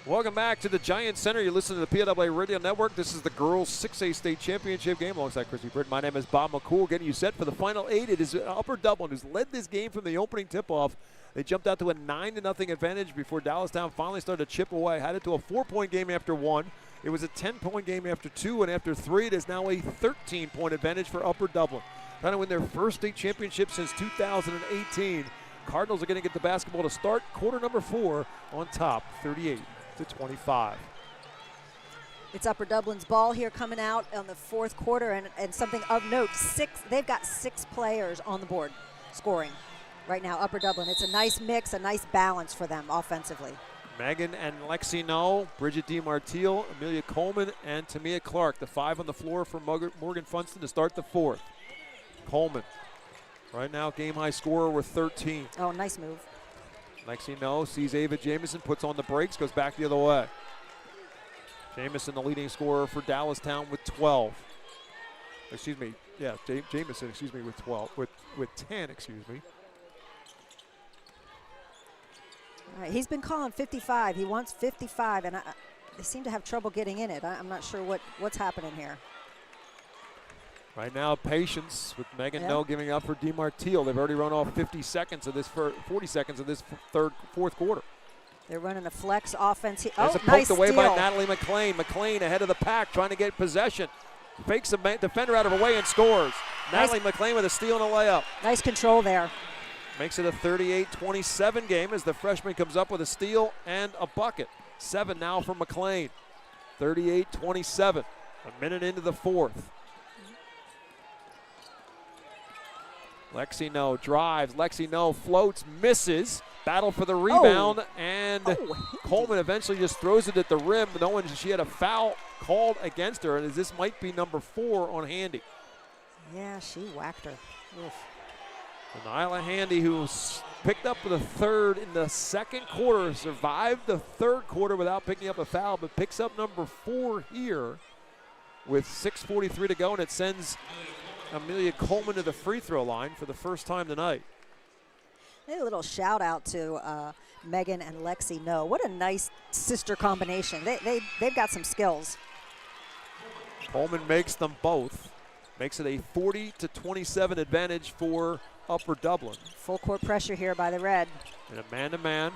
C: Welcome back to the Giant Center. You listen to the PIAA Radio Network. This is the girls 6A state championship game alongside Chrissy Britton. My name is Bob McCool, getting you set for the final 8. It is Upper Dublin who's led this game from the opening tip-off. They jumped out to a 9-0 advantage before Dallastown finally started to chip away. Had it to a 4-point game after 1. It was a 10-point game after 2, and after 3, it is now a 13-point advantage for Upper Dublin. Trying to win their first state championship since 2018. Cardinals are going to get the basketball to start quarter number 4 on top, 38-25.
D: It's Upper Dublin's ball here coming out on the fourth quarter, and something of note, they've got 6 players on the board scoring right now, Upper Dublin. It's a nice mix, a nice balance for them offensively.
C: Megan and Lexi No, Bridget DiMartile, Amelia Coleman, and Tamia Clark, the 5 on the floor for Morgan Funston to start the 4th. Coleman, right now game-high scorer with 13.
D: Oh, nice move.
C: Lexi No sees Ava Jamison, puts on the brakes, goes back the other way. Jamison, the leading scorer for Dallastown with 12. Excuse me, yeah, Jamison, excuse me, with 12, with 10, excuse me.
D: All right, he's been calling 55. He wants 55, and they seem to have trouble getting in it. I'm not sure what's happening here.
C: Right now, patience with Megan No giving up for DiMartile. They've already run off 40 seconds of this fourth quarter.
D: They're running a flex offense.
C: Nice poked away by Natalie McLean. McLean ahead of the pack, trying to get possession. Fakes a defender out of her way and scores. Natalie McLean with a steal and a layup.
D: Nice control there.
C: Makes it a 38-27 game as the freshman comes up with a steal and a bucket. 7 now for McLean. 38-27. A minute into the fourth. Lexi No drives. Lexi No floats, misses. Battle for the rebound, and Coleman eventually just throws it at the rim, knowing she had a foul called against her, and this might be number 4 on Handy.
D: Yeah, she whacked her. Oof.
C: And Isla Handy, who picked up the 3rd in the second quarter, survived the 3rd quarter without picking up a foul, but picks up number 4 here with 6:43 to go, and it sends Amelia Coleman to the free throw line for the first time tonight.
D: A little shout out to Megan and Lexi No. What a nice sister combination. They've got some skills.
C: Coleman makes them both. Makes it a 40-27 advantage for Upper Dublin.
D: Full court pressure here by the Red.
C: And a man-to-man.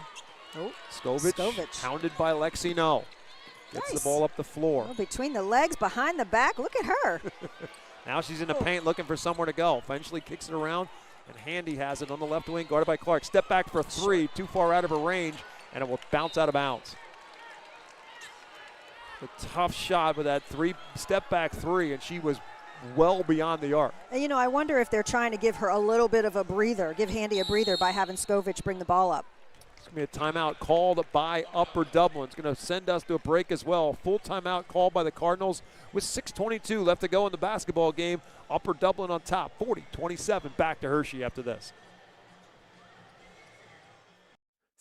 D: Skovich.
C: Hounded by Lexi No. Gets the ball up the floor.
D: Oh, between the legs, behind the back. Look at her.
C: Now she's in the paint looking for somewhere to go. Eventually kicks it around, and Handy has it on the left wing, guarded by Clark. Step back for 3, too far out of her range, and it will bounce out of bounds. A tough shot with that step back 3, and she was well beyond the arc.
D: And, you know, I wonder if they're trying to give her a little bit of a breather, give Handy a breather by having Skovich bring the ball up.
C: It's going to be a timeout called by Upper Dublin. It's going to send us to a break as well. Full timeout called by the Cardinals with 6:22 left to go in the basketball game. Upper Dublin on top, 40-27. Back to Hershey after this.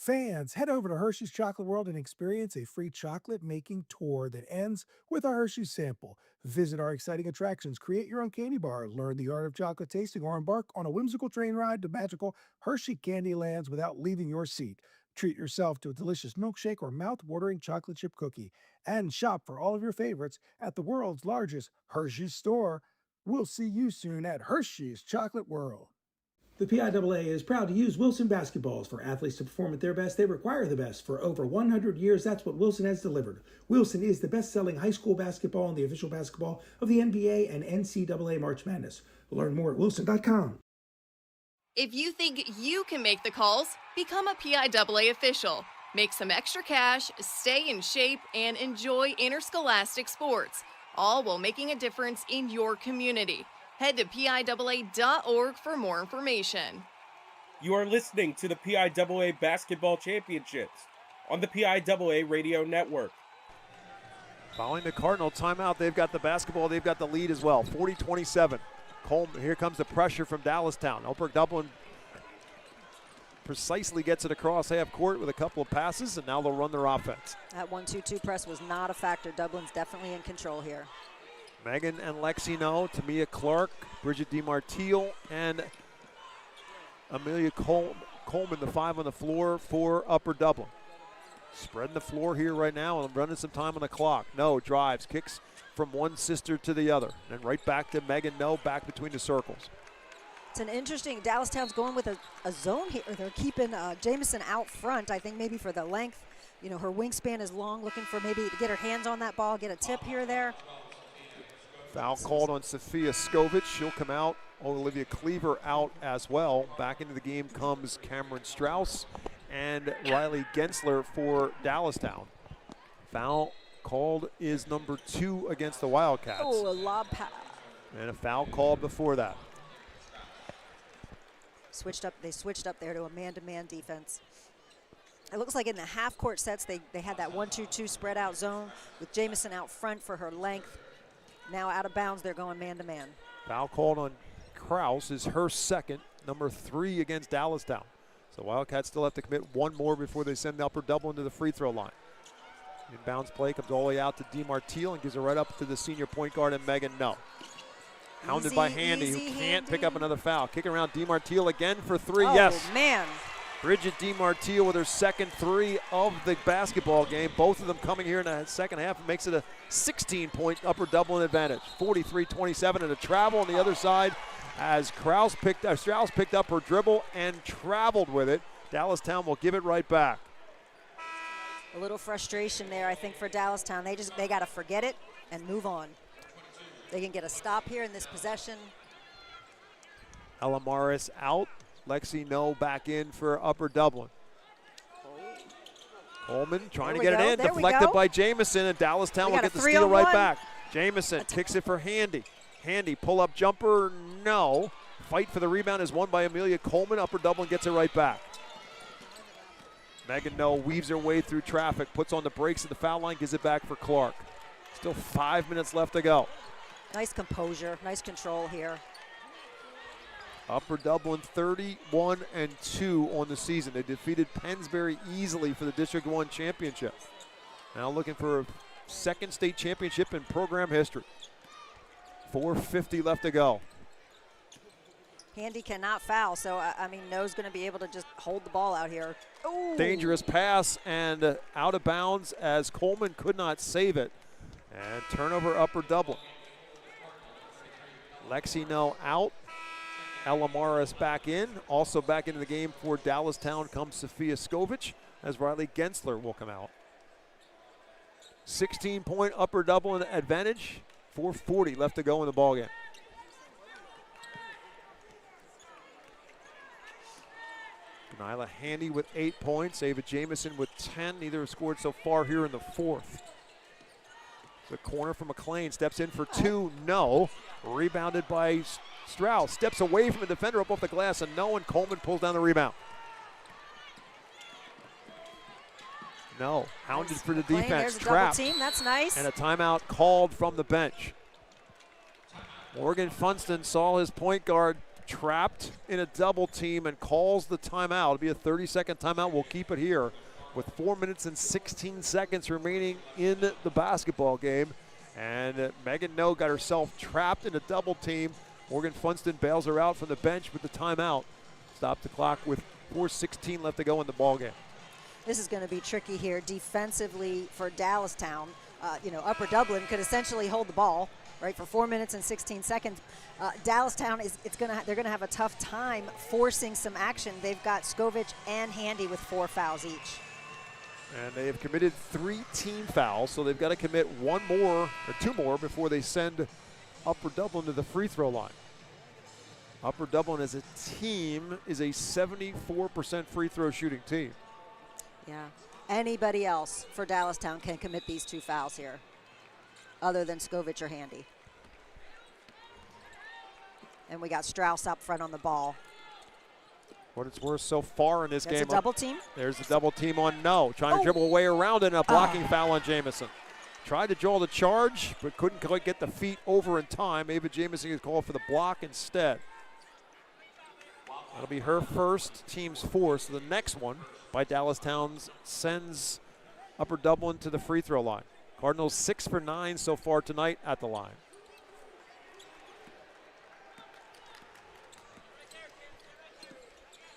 E: Fans, head over to Hershey's Chocolate World and experience a free chocolate making tour that ends with a Hershey's sample. Visit our exciting attractions, create your own candy bar, learn the art of chocolate tasting, or embark on a whimsical train ride to magical Hershey candy lands without leaving your seat. Treat yourself to a delicious milkshake or mouth-watering chocolate chip cookie. And shop for all of your favorites at the world's largest Hershey's store. We'll see you soon at Hershey's Chocolate World. The PIAA is proud to use Wilson basketballs. For athletes to perform at their best, they require the best. For over 100 years, that's what Wilson has delivered. Wilson is the best-selling high school basketball and the official basketball of the NBA and NCAA March Madness. Learn more at wilson.com.
H: If you think you can make the calls, become a PIAA official. Make some extra cash, stay in shape, and enjoy interscholastic sports, all while making a difference in your community. Head to PIAA.org for more information.
B: You are listening to the PIAA Basketball Championships on the PIAA Radio Network.
C: Following the Cardinal timeout, they've got the basketball, they've got the lead as well, 40-27. Coleman, here comes the pressure from Dallastown. Upper Dublin precisely gets it across half court with a couple of passes, and now they'll run their offense.
D: That 1-2-2 press was not a factor. Dublin's definitely in control here.
C: Megan and Lexi know, Tamia Clark, Bridget DiMartile, and Amelia Coleman, the 5 on the floor for Upper Dublin. Spreading the floor here right now and running some time on the clock. No, drives, kicks from one sister to the other. And right back to Megan No, back between the circles.
D: It's an interesting, Dallastown's going with a zone here. They're keeping Jamison out front, I think maybe for the length. You know, her wingspan is long, looking for maybe to get her hands on that ball, get a tip here or there.
C: Foul called on Sophia Skovich. She'll come out. Olivia Cleaver out as well. Back into the game comes Cameron Strauss and Riley Gensler for Dallastown. Foul called is number 2 against the Wildcats.
D: Oh, a lob pass.
C: And a foul called before that.
D: They switched up there to a man-to-man defense. It looks like in the half-court sets, they had that 1-2-2 spread-out zone with Jamison out front for her length. Now out of bounds, they're going man-to-man.
C: Foul called on Kraus is her second, number 3 against Dallastown. So Wildcats still have to commit one more before they send the Upper Dublin to the free throw line. Inbounds play comes all the way out to DiMartile and gives it right up to the senior point guard and Megan No. Hounded by Handy, who can't pick up another foul. Kick around DiMartile again for 3, yes.
D: Oh, man.
C: Bridget DiMartile with her second 3 of the basketball game. Both of them coming here in the second half. It makes it a 16-point Upper Dublin advantage. 43-27, and a travel on the other side as Strauss picked up her dribble and traveled with it. Dallastown will give it right back.
D: A little frustration there, I think, for Dallastown. They got to forget it and move on. They can get a stop here in this possession.
C: Ella Morris out. Lexi No back in for Upper Dublin. Coleman trying to get it in, deflected by Jamison, and Dallastown will get the steal right back. Jamison kicks it for Handy. Handy, pull-up jumper, no. Fight for the rebound is won by Amelia Coleman. Upper Dublin gets it right back. Megan No weaves her way through traffic, puts on the brakes at the foul line, gives it back for Clark. Still 5 minutes left to go.
D: Nice composure, nice control here.
C: Upper Dublin 31-2 on the season. They defeated Pennsbury easily for the District 1 championship. Now looking for a second state championship in program history. 4:50 left to go.
D: Handy cannot foul, so I mean, No's going to be able to just hold the ball out here. Ooh.
C: Dangerous pass and out of bounds as Coleman could not save it. And turnover Upper Dublin. Lexi No out. Ella Morris back in. Also back into the game for Dallastown comes Sophia Skovich as Riley Gensler will come out. 16-point Upper Dublin advantage. 4:40 left to go in the ballgame. Nyla Handy with 8 points. Ava Jamison with 10. Neither have scored so far here in the fourth. The corner from McLean steps in for 2. No. Rebounded by Strauss. Steps away from the defender up off the glass, and no, and Coleman pulls down the rebound. No. Hounded for the
D: McLean,
C: defense.
D: there's a
C: Trapped.
D: double team. That's nice.
C: And a timeout called from the bench. Morgan Funston saw his point guard trapped in a double team and calls the timeout. It'll be a 30-second timeout. We'll keep it here with 4 minutes and 16 seconds remaining in the basketball game. And Megan No got herself trapped in a double team. Morgan Funston bails her out from the bench with the timeout. Stop the clock with 4:16 left to go in the ball game.
D: This is going to be tricky here defensively for Dallastown. Upper Dublin could essentially hold the ball, right, for 4 minutes and 16 seconds. Dallastown they're going to have a tough time forcing some action. They've got Skovich and Handy with 4 fouls each.
C: And they have committed 3 team fouls, so they've got to commit 1 more or 2 more before they send Upper Dublin to the free throw line. Upper Dublin as a team is a 74% free throw shooting team.
D: Yeah. Anybody else for Dallastown can commit these 2 fouls here, other than Skovich or Handy. And we got Strauss up front on the ball.
C: What it's worth so far in this game.
D: That's a double team?
C: There's a double team on No. Trying to dribble away around it, and a blocking foul on Jamison. Tried to draw the charge, but couldn't quite get the feet over in time. Ava Jamison is called for the block instead. That'll be her first, team's 4. So the next one by Dallastown sends Upper Dublin to the free throw line. Cardinals 6 for 9 so far tonight at the line.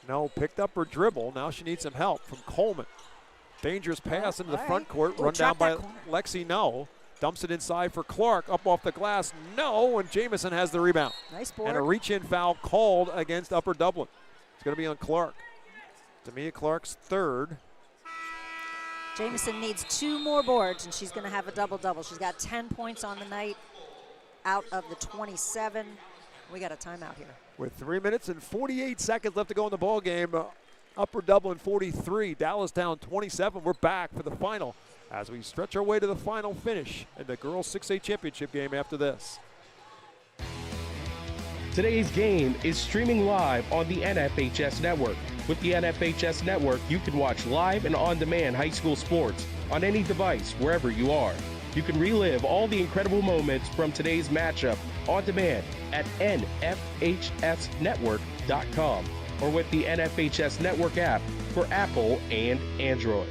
C: No picked up her dribble. Now she needs some help from Coleman. Dangerous pass into the front court. Run down by Lexi No. Dumps it inside for Clark. Up off the glass. No. And Jamison has the rebound.
D: Nice board.
C: And a reach-in foul called against Upper Dublin. It's going to be on Clark. Tamia Clark's 3rd.
D: Jamison needs 2 more boards, and she's going to have a double-double. She's got 10 points on the night out of the 27. We got a timeout here.
C: With 3 minutes and 48 seconds left to go in the ball game, Upper Dublin 43, Dallastown 27. We're back for the final as we stretch our way to the final finish in the girls 6A championship game after this.
B: Today's game is streaming live on the NFHS Network. With the NFHS Network, you can watch live and on-demand high school sports on any device, wherever you are. You can relive all the incredible moments from today's matchup on demand at nfhsnetwork.com or with the NFHS Network app for Apple and Android.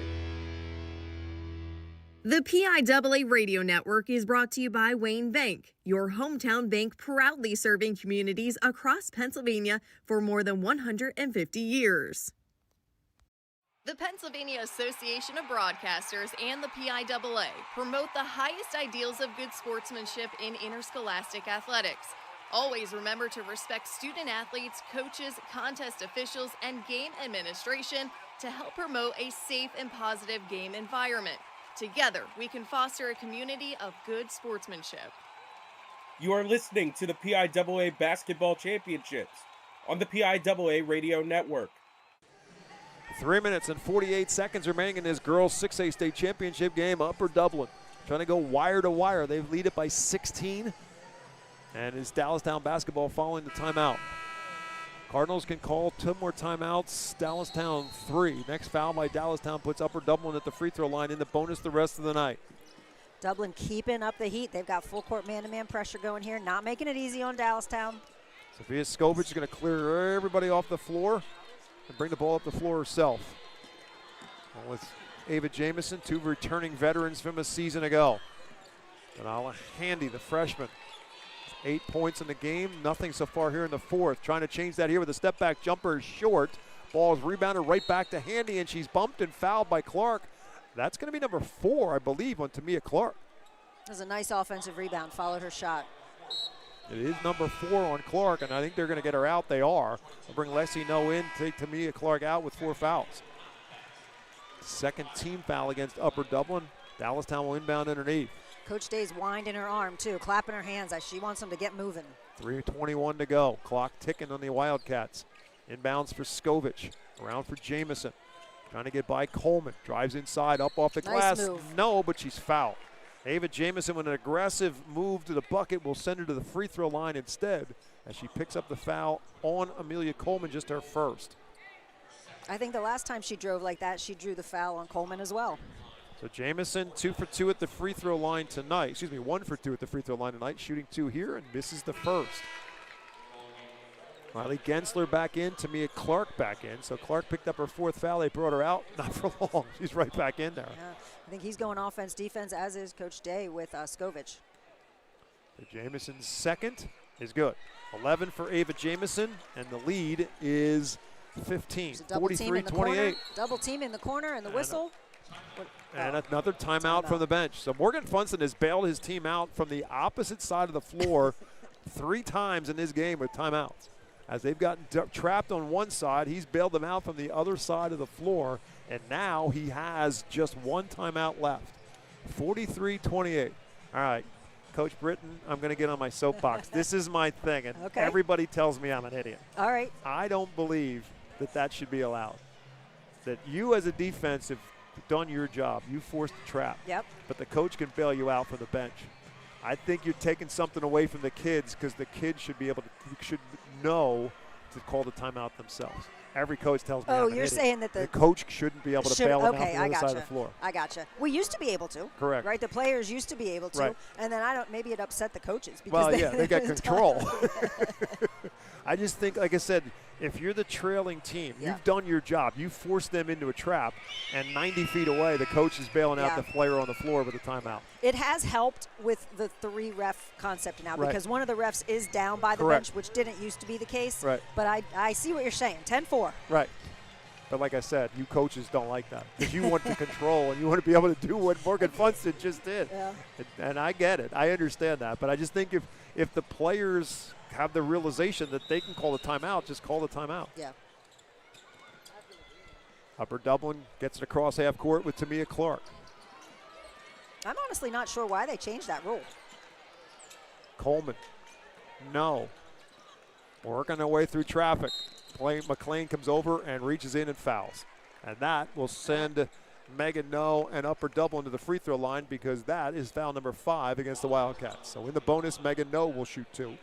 G: The PIAA Radio Network is brought to you by Wayne Bank, your hometown bank proudly serving communities across Pennsylvania for more than 150 years.
H: The Pennsylvania Association of Broadcasters and the PIAA promote the highest ideals of good sportsmanship in interscholastic athletics. Always remember to respect student athletes, coaches, contest officials, and game administration to help promote a safe and positive game environment. Together, we can foster a community of good sportsmanship.
B: You are listening to the PIAA Basketball Championships on the PIAA Radio Network.
C: 3 minutes and 48 seconds remaining in this girls 6A state championship game. Upper Dublin trying to go wire to wire. They lead it by 16. And it's Dallastown basketball following the timeout. Cardinals can call 2 more timeouts. Dallastown 3. Next foul by Dallastown puts Upper Dublin at the free throw line in the bonus the rest of the night.
D: Dublin keeping up the heat. They've got full court man-to-man pressure going here, not making it easy on Dallastown.
C: Sophia Skovich is going to clear everybody off the floor and bring the ball up the floor herself. With Ava Jamison, 2 returning veterans from a season ago. Denala Handy, the freshman. 8 points in the game, nothing so far here in the 4th. Trying to change that here with a step back jumper short. Ball is rebounded right back to Handy, and she's bumped and fouled by Clark. That's going to be number 4, I believe, on Tamia Clark.
D: That was a nice offensive rebound, followed her shot.
C: It is number 4 on Clark, and I think they're going to get her out. They are. They'll bring Leslie No in, take Tamia Clark out with 4 fouls. Second team foul against Upper Dublin. Dallastown will inbound underneath.
D: Coach Day's winding her arm, too, clapping her hands as she wants them to get moving.
C: 3:21 to go. Clock ticking on the Wildcats. Inbounds for Skovich. Around for Jamison. Trying to get by Coleman. Drives inside, up off the glass.
D: Nice move.
C: No, but she's fouled. Ava Jamison with an aggressive move to the bucket will send her to the free throw line instead as she picks up the foul on Amelia Coleman, just her first.
D: I think the last time she drove like that, she drew the foul on Coleman as well.
C: So Jamison 2 for 2 at the free throw line tonight. Excuse me, 1 for 2 at the free throw line tonight. Shooting 2 here and misses the first. Riley Gensler back in, Tamia Clark back in. So Clark picked up her 4th foul. They brought her out. Not for long. She's right back in there.
D: Yeah, I think he's going offense, defense, as is Coach Day with Scovich.
C: Jamison's 2nd is good. 11 for Ava Jamison, and the lead is 15, 43-28.
D: Double team in the corner, and the whistle.
C: And another timeout from the bench. So Morgan Funston has bailed his team out from the opposite side of the floor 3 times in this game with timeouts. As they've gotten trapped on one side, he's bailed them out from the other side of the floor, and now he has just 1 timeout left. 43-28. All right, Coach Britton, I'm going to get on my soapbox. This is my thing, and everybody tells me I'm an idiot.
D: All right.
C: I don't believe that should be allowed. That you as a defense have done your job. You forced the trap.
D: Yep.
C: But the coach can bail you out from the bench. I think you're taking something away from the kids because the kids should be able to know to call the timeout themselves. Every coach tells me I'm an idiot.
D: Saying that the
C: coach shouldn't be able to bail them out from the other side of the floor.
D: I gotcha. We used to be able to.
C: Correct.
D: Right? The players used to be able to.
C: Right.
D: And then maybe it upset the coaches. Because
C: they got control. I just think, like I said, if you're the trailing team, you've done your job. You forced them into a trap, and 90 feet away, the coach is bailing out the player on the floor with a timeout.
D: It has helped with the 3-ref concept now because one of the refs is down by the bench, which didn't used to be the case.
C: Right.
D: But I see what you're saying. 10-4.
C: Right. But like I said, you coaches don't like that because you want to control and you want to be able to do what Morgan Funston just did.
D: Yeah.
C: And I get it. I understand that. But I just think if the players have the realization that they can call the timeout, just call the timeout.
D: Yeah.
C: Upper Dublin gets it across half court with Tamia Clark.
D: I'm honestly not sure why they changed that rule.
C: Coleman, no. Working their way through traffic. McLean comes over and reaches in and fouls. And that will send Megan No and Upper Dublin to the free throw line because that is foul number 5 against the Wildcats. So in the bonus, Megan No will shoot 2.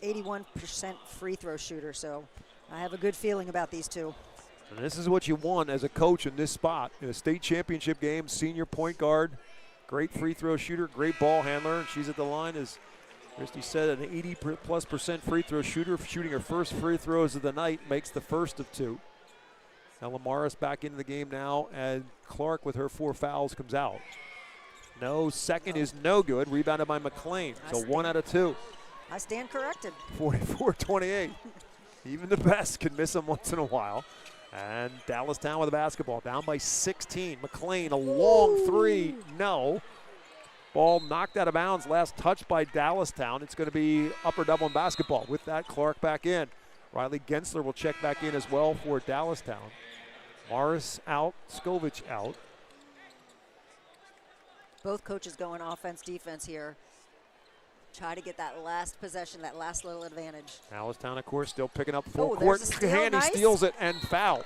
D: 81% free throw shooter, so I have a good feeling about these two.
C: And this is what you want as a coach in this spot. In a state championship game, senior point guard, great free throw shooter, great ball handler. And she's at the line, as Christy said, an 80+% free throw shooter, shooting her first free throws of the night, makes the first of 2. Ella Morris back into the game now, and Clark with her 4 fouls comes out. No, second is no good, rebounded by McLean. So 1 out of 2.
D: I stand corrected.
C: 44-28. Even the best can miss them once in a while. And Dallastown with the basketball, down by 16. McLean, a long 3, no. Ball knocked out of bounds, last touch by Dallastown. It's going to be Upper Dublin basketball. With that, Clark back in. Riley Gensler will check back in as well for Dallastown. Morris out, Scovich out.
D: Both coaches going offense, defense here. Try to get that last possession, that last little advantage.
C: Dallastown, of course, still picking up full court.
D: Hanley
C: steals it and foul.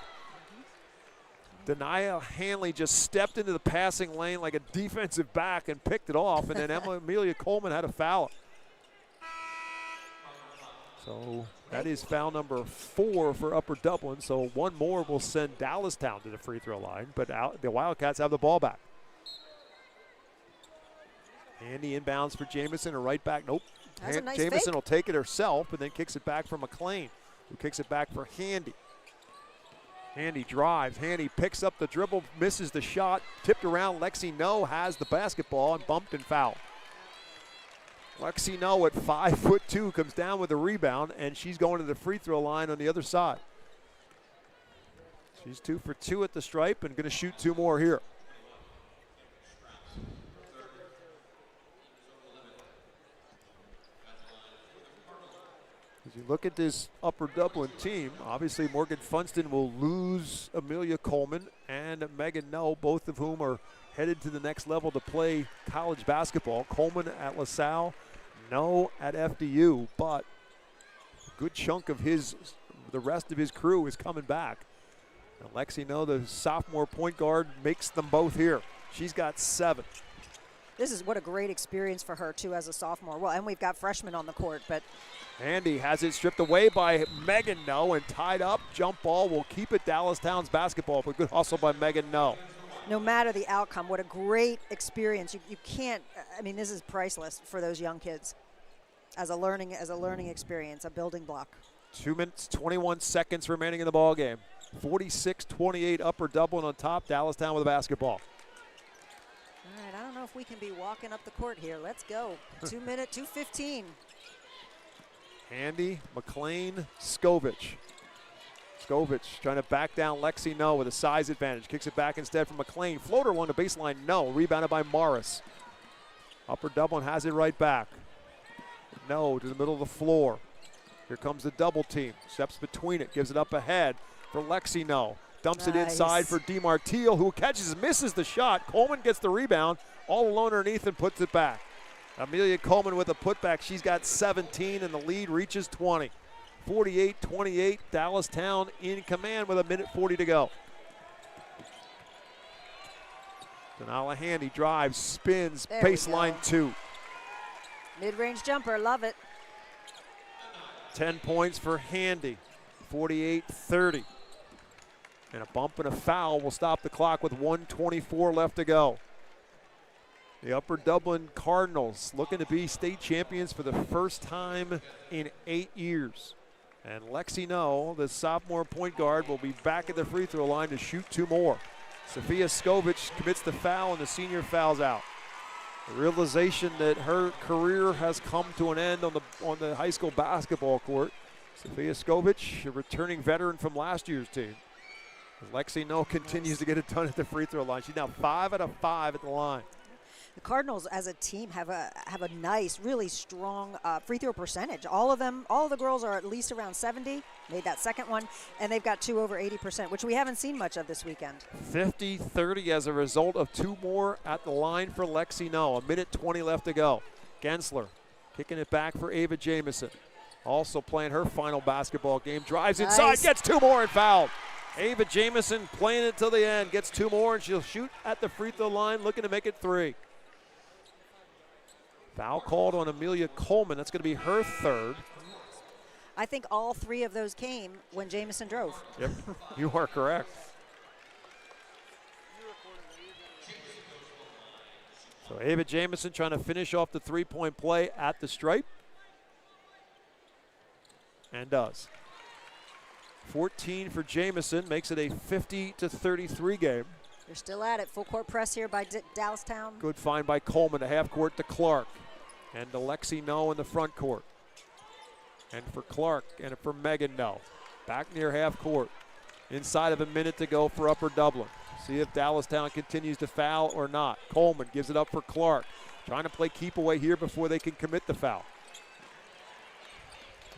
C: Denia Hanley just stepped into the passing lane like a defensive back and picked it off, and then Amelia Coleman had a foul. So that is foul number 4 for Upper Dublin. So 1 more will send Dallastown to the free throw line, but the Wildcats have the ball back. Handy inbounds for Jamison, a right back. Nope.
D: Nice
C: Jamison
D: fake.
C: will take it herself, but then kicks it back for McLean, who kicks it back for Handy. Handy drives. Handy picks up the dribble, misses the shot, tipped around. Lexi No has the basketball and bumped and fouled. Lexi No at 5'2" comes down with a rebound, and she's going to the free throw line on the other side. She's 2 for 2 at the stripe and going to shoot 2 more here. As you look at this Upper Dublin team, obviously Morgan Funston will lose Amelia Coleman and Megan No, both of whom are headed to the next level to play college basketball. Coleman at LaSalle, No at FDU, but a good chunk of the rest of his crew is coming back. And Lexi No, the sophomore point guard, makes them both here. She's got 7.
D: This is what a great experience for her, too, as a sophomore. Well, and we've got freshmen on the court, but
C: Handy has it stripped away by Megan No and tied up. Jump ball will keep it Dallastown's basketball, but good hustle by Megan No.
D: No matter the outcome, what a great experience. You can't, I mean, this is priceless for those young kids as a learning experience, a building block.
C: 2 minutes, 21 seconds remaining in the ball game. 46-28 Upper Dublin on top. Dallastown with a basketball.
D: All right, I don't know if we can be walking up the court here. Let's go. 2 minute, 2:15.
C: Handy, McLean, Skovich. Skovich trying to back down Lexi No with a size advantage. Kicks it back instead from McLean. Floater along the baseline, no. Rebounded by Morris. Upper Dublin has it right back. No to the middle of the floor. Here comes the double team. Steps between it, gives it up ahead for Lexi No. Dumps it inside for DiMartile, who catches, misses the shot. Coleman gets the rebound, all alone underneath and puts it back. Amelia Coleman with a putback. She's got 17 and the lead reaches 20. 48-28, Dallastown in command with 1:40 to go. Denala Handy drives, spins,
D: There we
C: baseline
D: go.
C: 2.
D: Mid-range jumper, love it.
C: 10 points for Handy, 48-30. And a bump and a foul will stop the clock with 1:24 left to go. The Upper Dublin Cardinals looking to be state champions for the first time in 8 years. And Lexi No, the sophomore point guard, will be back at the free throw line to shoot 2 more. Sophia Skovich commits the foul and the senior fouls out. The realization that her career has come to an end on the high school basketball court. Sophia Skovich, a returning veteran from last year's team. Lexi No continues to get it done at the free throw line. She's now 5 out of 5 at the line.
D: The Cardinals as a team have a nice, really strong free throw percentage. All of the girls are at least around 70, made that second one, and they've got 2 over 80%, which we haven't seen much of this weekend.
C: 50-30 as a result of 2 more at the line for Lexi No. 1:20 left to go. Gensler kicking it back for Ava Jamison. Also playing her final basketball game. Drives inside, gets 2 more and fouled. Ava Jamison playing it till the end, gets 2 more, and she'll shoot at the free throw line, looking to make it 3. Foul called on Amelia Coleman. That's going to be her 3rd.
D: I think all 3 of those came when Jamison drove.
C: Yep, you are correct. So Ava Jamison trying to finish off the 3-point play at the stripe. And does. 14 for Jamison, makes it a 50-33 game.
D: They're still at it. Full court press here by Dallastown.
C: Good find by Coleman to half court to Clark. And to Lexi No in the front court. And for Clark and for Megan No. Back near half court. Inside of 1 minute to go for Upper Dublin. See if Dallastown continues to foul or not. Coleman gives it up for Clark. Trying to play keep away here before they can commit the foul.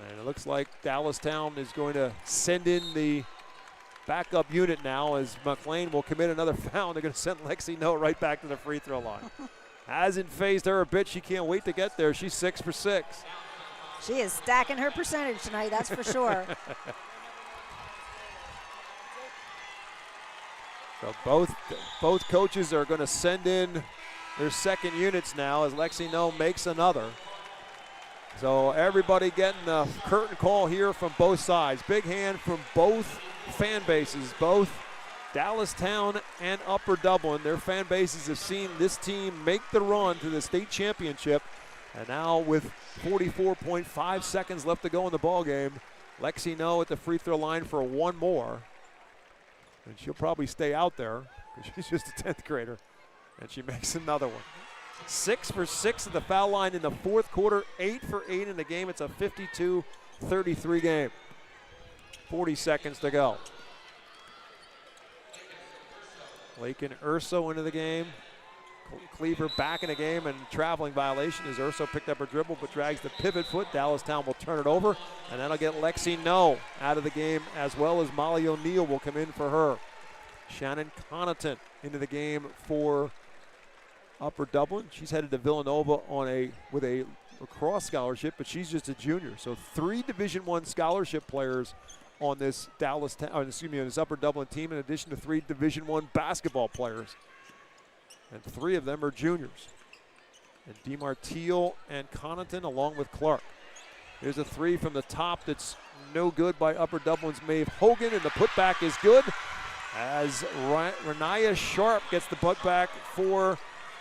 C: And it looks like Dallastown is going to send in the backup unit now as McLean will commit another foul. They're going to send Lexi No right back to the free throw line. Hasn't phased her a bit. She can't wait to get there. She's 6 for 6.
D: She is stacking her percentage tonight, that's for sure.
C: So both coaches are going to send in their second units now as Lexi No makes another. So everybody getting the curtain call here from both sides. Big hand from both fan bases, both Dallastown and Upper Dublin. Their fan bases have seen this team make the run to the state championship. And now with 44.5 seconds left to go in the ball game, Lexi No at the free throw line for 1 more. And she'll probably stay out there because she's just a 10th grader. And she makes another one. 6 for 6 at the foul line in the 4th quarter, 8 for 8 in the game. It's a 52-33 game. 40 seconds to go. Lakin Urso into the game. Cleaver back in the game, and traveling violation as Urso picked up her dribble but drags the pivot foot. Dallastown will turn it over, and that'll get Lexi No out of the game, as well as Molly O'Neill will come in for her. Shannon Connaughton into the game for Upper Dublin. She's headed to Villanova with a lacrosse scholarship, but she's just a junior. So 3 Division I scholarship players on this this Upper Dublin team, in addition to 3 Division I basketball players. And 3 of them are juniors. And DiMartile and Connaughton along with Clark. Here's a 3 from the top that's no good by Upper Dublin's Maeve Hogan, and the putback is good as Renaya Sharp gets the putback for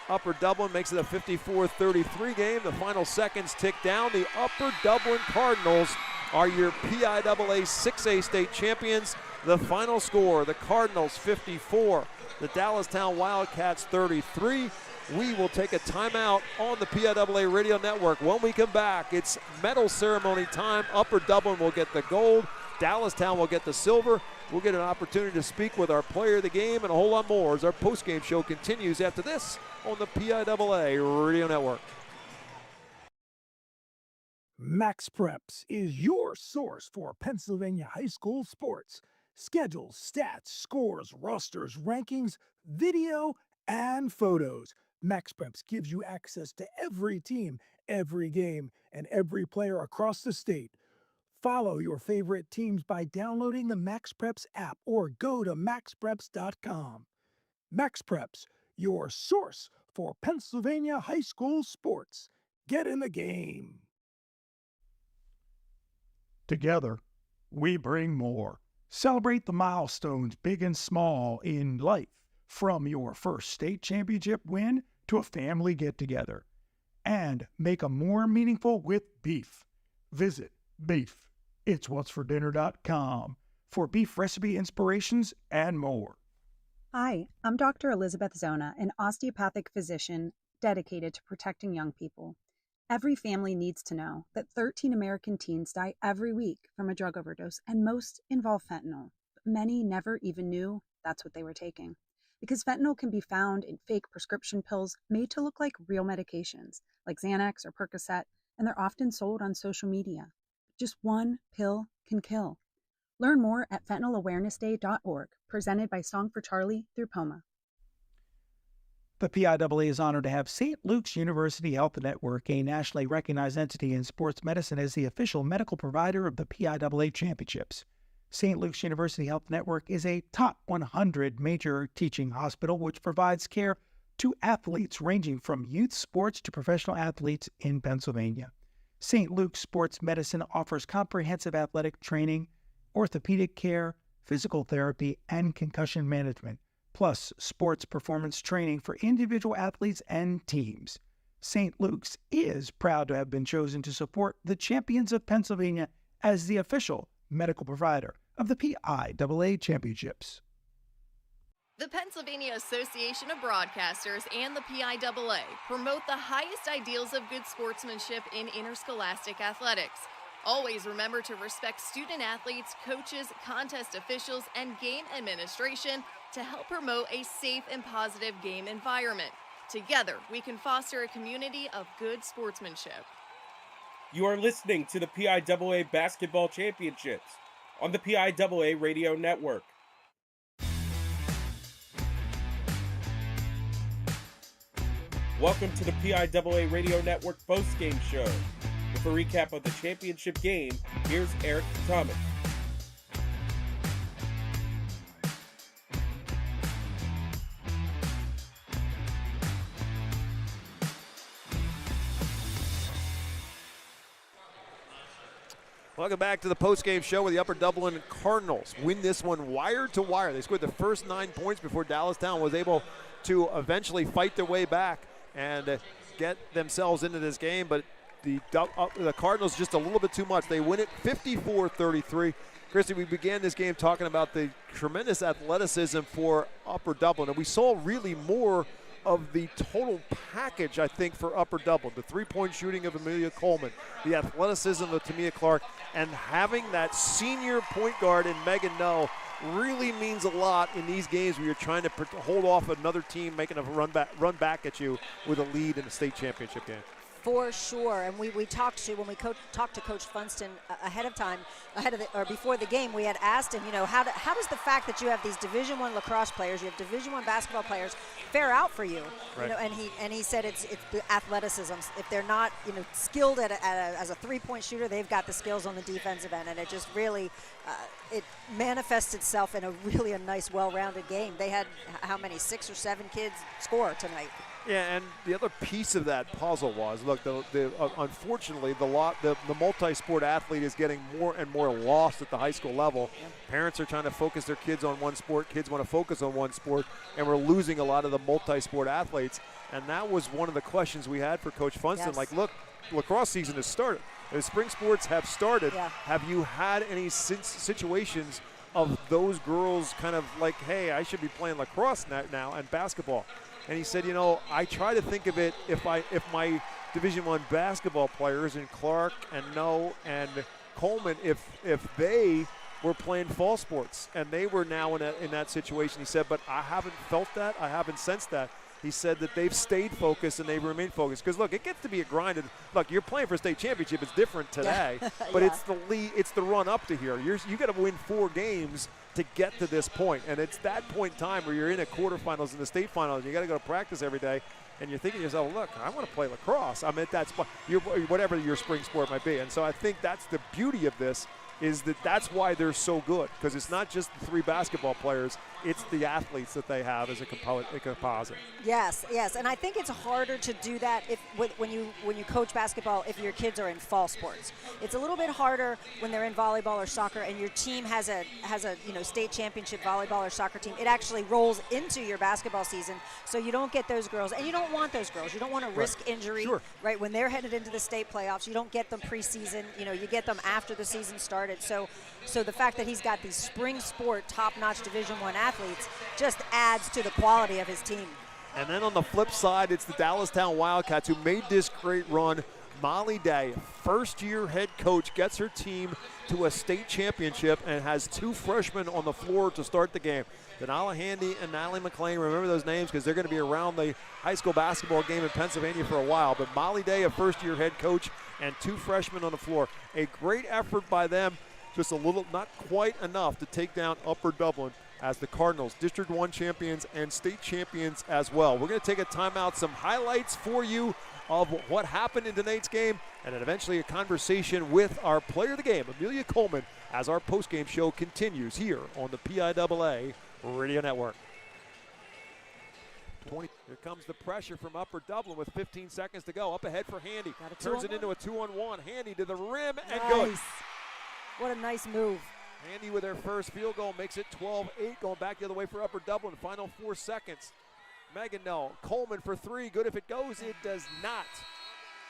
C: Upper Dublin, makes it a 54-33 game. The final seconds tick down. The Upper Dublin Cardinals are your PIAA 6A state champions. The final score, the Cardinals 54, the Dallastown Wildcats 33. We will take a timeout on the PIAA Radio Network. When we come back, it's medal ceremony time. Upper Dublin will get the gold. Dallastown will get the silver. We'll get an opportunity to speak with our player of the game and a whole lot more as our postgame show continues after this on the PIAA Radio Network.
E: Max Preps is your source for Pennsylvania high school sports. Schedules, stats, scores, rosters, rankings, video, and photos. Max Preps gives you access to every team, every game, and every player across the state. Follow your favorite teams by downloading the Max Preps app or go to maxpreps.com. Max Preps, your source for Pennsylvania high school sports. Get in the game.
F: Together, we bring more. Celebrate the milestones, big and small, in life, from your first state championship win to a family get-together. And make them more meaningful with beef. Visit beefitswhatsfordinner.com for beef recipe inspirations and more.
I: Hi, I'm Dr. Elizabeth Zona, an osteopathic physician dedicated to protecting young people. Every family needs to know that 13 American teens die every week from a drug overdose, and most involve fentanyl. But many never even knew that's what they were taking. Because fentanyl can be found in fake prescription pills made to look like real medications, like Xanax or Percocet, and they're often sold on social media. Just one pill can kill. Learn more at fentanylawarenessday.org, presented by Song for Charlie through POMA.
F: The PIAA is honored to have St. Luke's University Health Network, a nationally recognized entity in sports medicine, as the official medical provider of the PIAA Championships. St. Luke's University Health Network is a top 100 major teaching hospital which provides care to athletes ranging from youth sports to professional athletes in Pennsylvania. St. Luke's Sports Medicine offers comprehensive athletic training, orthopedic care, physical therapy, and concussion management, plus sports performance training for individual athletes and teams. St. Luke's is proud to have been chosen to support the Champions of Pennsylvania as the official medical provider of the PIAA Championships.
H: The Pennsylvania Association of Broadcasters and the PIAA promote the highest ideals of good sportsmanship in interscholastic athletics. Always remember to respect student athletes, coaches, contest officials, and game administration to help promote a safe and positive game environment. Together, we can foster a community of good sportsmanship.
B: You are listening to the PIAA Basketball Championships on the PIAA Radio Network. Welcome to the PIAA Radio Network postgame show. With a recap of the championship game, here's Eric Thomas.
C: Welcome back to the postgame show where the Upper Dublin Cardinals win this one wire to wire. They scored the first 9 points before Dallastown was able to eventually fight their way back and get themselves into this game, but the Cardinals just a little bit too much. They win it 54-33. Christy, we began this game talking about the tremendous athleticism for Upper Dublin, and we saw really more of the total package, I think, for Upper Dublin. The three-point shooting of Amelia Coleman, the athleticism of Tamia Clark, and having that senior point guard in Megan Null really means a lot in these games where you're trying to hold off another team making a run back at you with a lead in a state championship game.
D: For sure, and we talked to, when we talked to Coach Funston ahead of time, before the game, we had asked him, how does the fact that you have these Division I lacrosse players, you have Division I basketball players, fare out for you?
C: Right.
D: And he said it's the athleticism. If they're not skilled as a three-point shooter, they've got the skills on the defensive end, and it just really it manifests itself in a nice, well-rounded game. They had how many, 6 or 7 kids score tonight?
C: Yeah, and the other piece of that puzzle was, look, unfortunately, the multi-sport athlete is getting more and more lost at the high school level. Yeah. Parents are trying to focus their kids on one sport. Kids want to focus on one sport, and we're losing a lot of the multi-sport athletes. And that was one of the questions we had for Coach Funston.
D: Yes.
C: Like, look, lacrosse season has started. The spring sports have started.
D: Yeah.
C: Have you had any situations of those girls kind of like, hey, I should be playing lacrosse now and basketball? And he said, I try to think of it if my Division I basketball players in Clark and Noe and Coleman, if they were playing fall sports and they were now in that situation, he said, but I haven't felt that. I haven't sensed that. He said that they've stayed focused and they've remained focused. Because, look, it gets to be a grind. And, look, you're playing for a state championship. It's different today. But it's the lead. It's the run up to here. You got to win 4 games to get to this point. And it's that point in time where you're in a quarterfinals and the state finals. You got to go to practice every day. And you're thinking to yourself, look, I want to play lacrosse. I'm at that spot. Whatever your spring sport might be. And so I think that's the beauty of this, is that's why they're so good, because it's not just the 3 basketball players, it's the athletes that they have as a composite.
D: Yes, and I think it's harder to do that when you coach basketball if your kids are in fall sports. It's a little bit harder when they're in volleyball or soccer and your team has a state championship volleyball or soccer team. It actually rolls into your basketball season, so you don't get those girls, and you don't want those girls. You don't want to risk injury, right? When they're headed into the state playoffs, you don't get them preseason. You get them after the season started. So the fact that he's got these spring sport top-notch Division I athletes just adds to the quality of his team.
C: And then on the flip side, it's the Dallastown Wildcats who made this great run. Molly Day, first-year head coach, gets her team to a state championship and has 2 freshmen on the floor to start the game. Denala Handy and Natalie McLean, remember those names because they're going to be around the high school basketball game in Pennsylvania for a while. But Molly Day, a first-year head coach, and 2 freshmen on the floor. A great effort by them, just a little, not quite enough to take down Upper Dublin as the Cardinals, District 1 champions and state champions as well. We're going to take a timeout, some highlights for you of what happened in tonight's game, and then eventually a conversation with our player of the game, Amelia Coleman, as our postgame show continues here on the PIAA Radio Network. Here comes the pressure from Upper Dublin with 15 seconds to go. Up ahead for Handy. Turns it into a 2-on-1. Handy to the rim and good.
D: What a nice move.
C: Handy with her first field goal makes it 12-8, going back the other way for Upper Dublin. Final 4 seconds. Megan Noe. Coleman for 3. Good if it goes. It does not.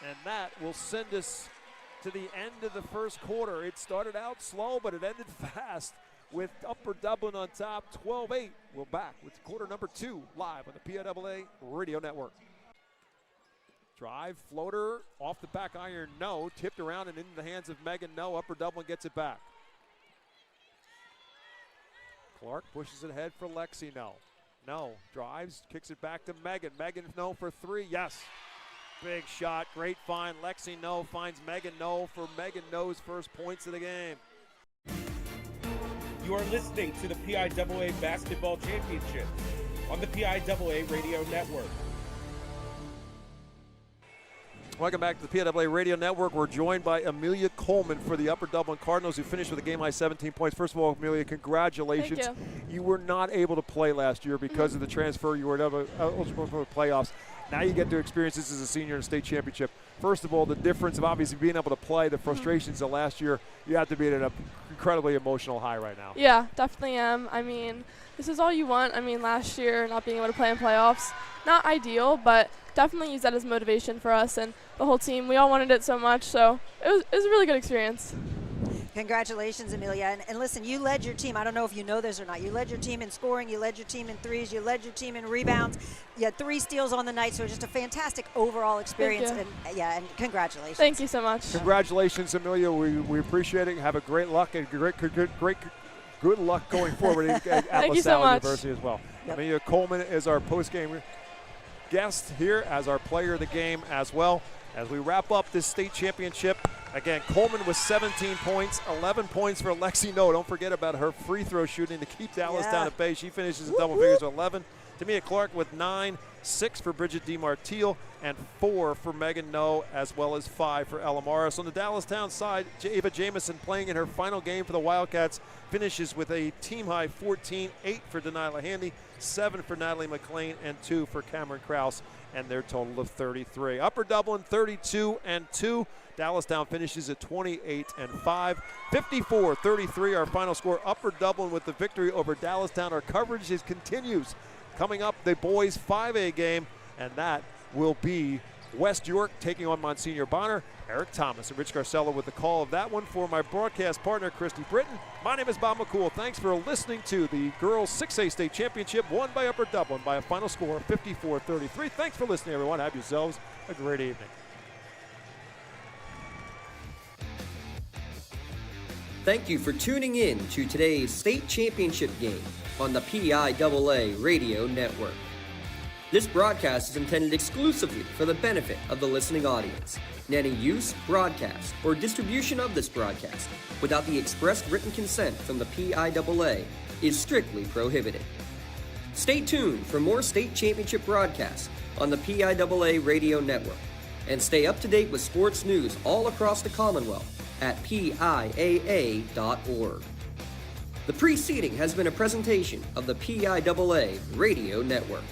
C: And that will send us to the end of the first quarter. It started out slow, but it ended fast with Upper Dublin on top, 12-8. We're back with quarter number 2 live on the PIAA Radio Network. Drive, floater, off the back iron, no. Tipped around and into the hands of Megan Noe. Upper Dublin gets it back. Clark pushes it ahead for Lexi Noe. No, drives, kicks it back to Megan. Megan Noe for 3, yes. Big shot, great find. Lexi Noe finds Megan Noe for Megan Noe's first points of the game.
B: You are listening to the PIAA Basketball Championship on the PIAA Radio Network.
C: Welcome back to the PIAA Radio Network. We're joined by Amelia Coleman for the Upper Dublin Cardinals, who finished with a game-high 17 points. First of all, Amelia, congratulations.
J: Thank you.
C: You were not able to play last year because of the transfer. You were eligible for the playoffs. Now you get to experience this as a senior in a state championship. First of all, the difference of obviously being able to play, the frustrations of last year, you have to be at an incredibly emotional high right now.
J: Yeah, definitely am. I mean, this is all you want. I mean, last year, not being able to play in playoffs, not ideal, but definitely use that as motivation for us and the whole team. We all wanted it so much, so it was a really good experience.
D: Congratulations, Amelia. And listen, you led your team. I don't know if you know this or not. You led your team in scoring. You led your team in threes. You led your team in rebounds. You had 3 steals on the night, so just a fantastic overall experience.
J: Thank you.
D: And congratulations.
J: Thank you so much.
C: Congratulations, Amelia. We appreciate it. Have a great luck and good luck going forward at LaSalle University as well. Yep. Amelia Coleman is our post-game guest here as our player of the game as well. As we wrap up this state championship, again, Coleman with 17 points, 11 points for Lexi Noe. Don't forget about her free throw shooting to keep Dallastown at bay. She finishes in double figures with 11. Tamia Clark with 9, 6 for Bridget DiMartile, and 4 for Megan Noe, as well as 5 for Ella Morris. On the Dallastown side, Ava Jamison playing in her final game for the Wildcats finishes with a team-high 14, 8 for Denila Handy, 7 for Natalie McLean, and 2 for Cameron Krause, and their total of 33. Upper Dublin 32-2. Dallastown finishes at 28-5. 54-33 our final score. Upper Dublin with the victory over Dallastown. Our coverage continues. Coming up, the boys 5A game, and that will be West York taking on Monsignor Bonner. Eric Thomas and Rich Garcello with the call of that one. For my broadcast partner, Christy Britton, my name is Bob McCool. Thanks for listening to the Girls 6A State Championship, won by Upper Dublin by a final score of 54-33. Thanks for listening, everyone. Have yourselves a great evening.
A: Thank you for tuning in to today's state championship game on the PIAA Radio Network. This broadcast is intended exclusively for the benefit of the listening audience, and any use, broadcast, or distribution of this broadcast without the express written consent from the PIAA is strictly prohibited. Stay tuned for more state championship broadcasts on the PIAA Radio Network, and stay up to date with sports news all across the Commonwealth at PIAA.org. The preceding has been a presentation of the PIAA Radio Network.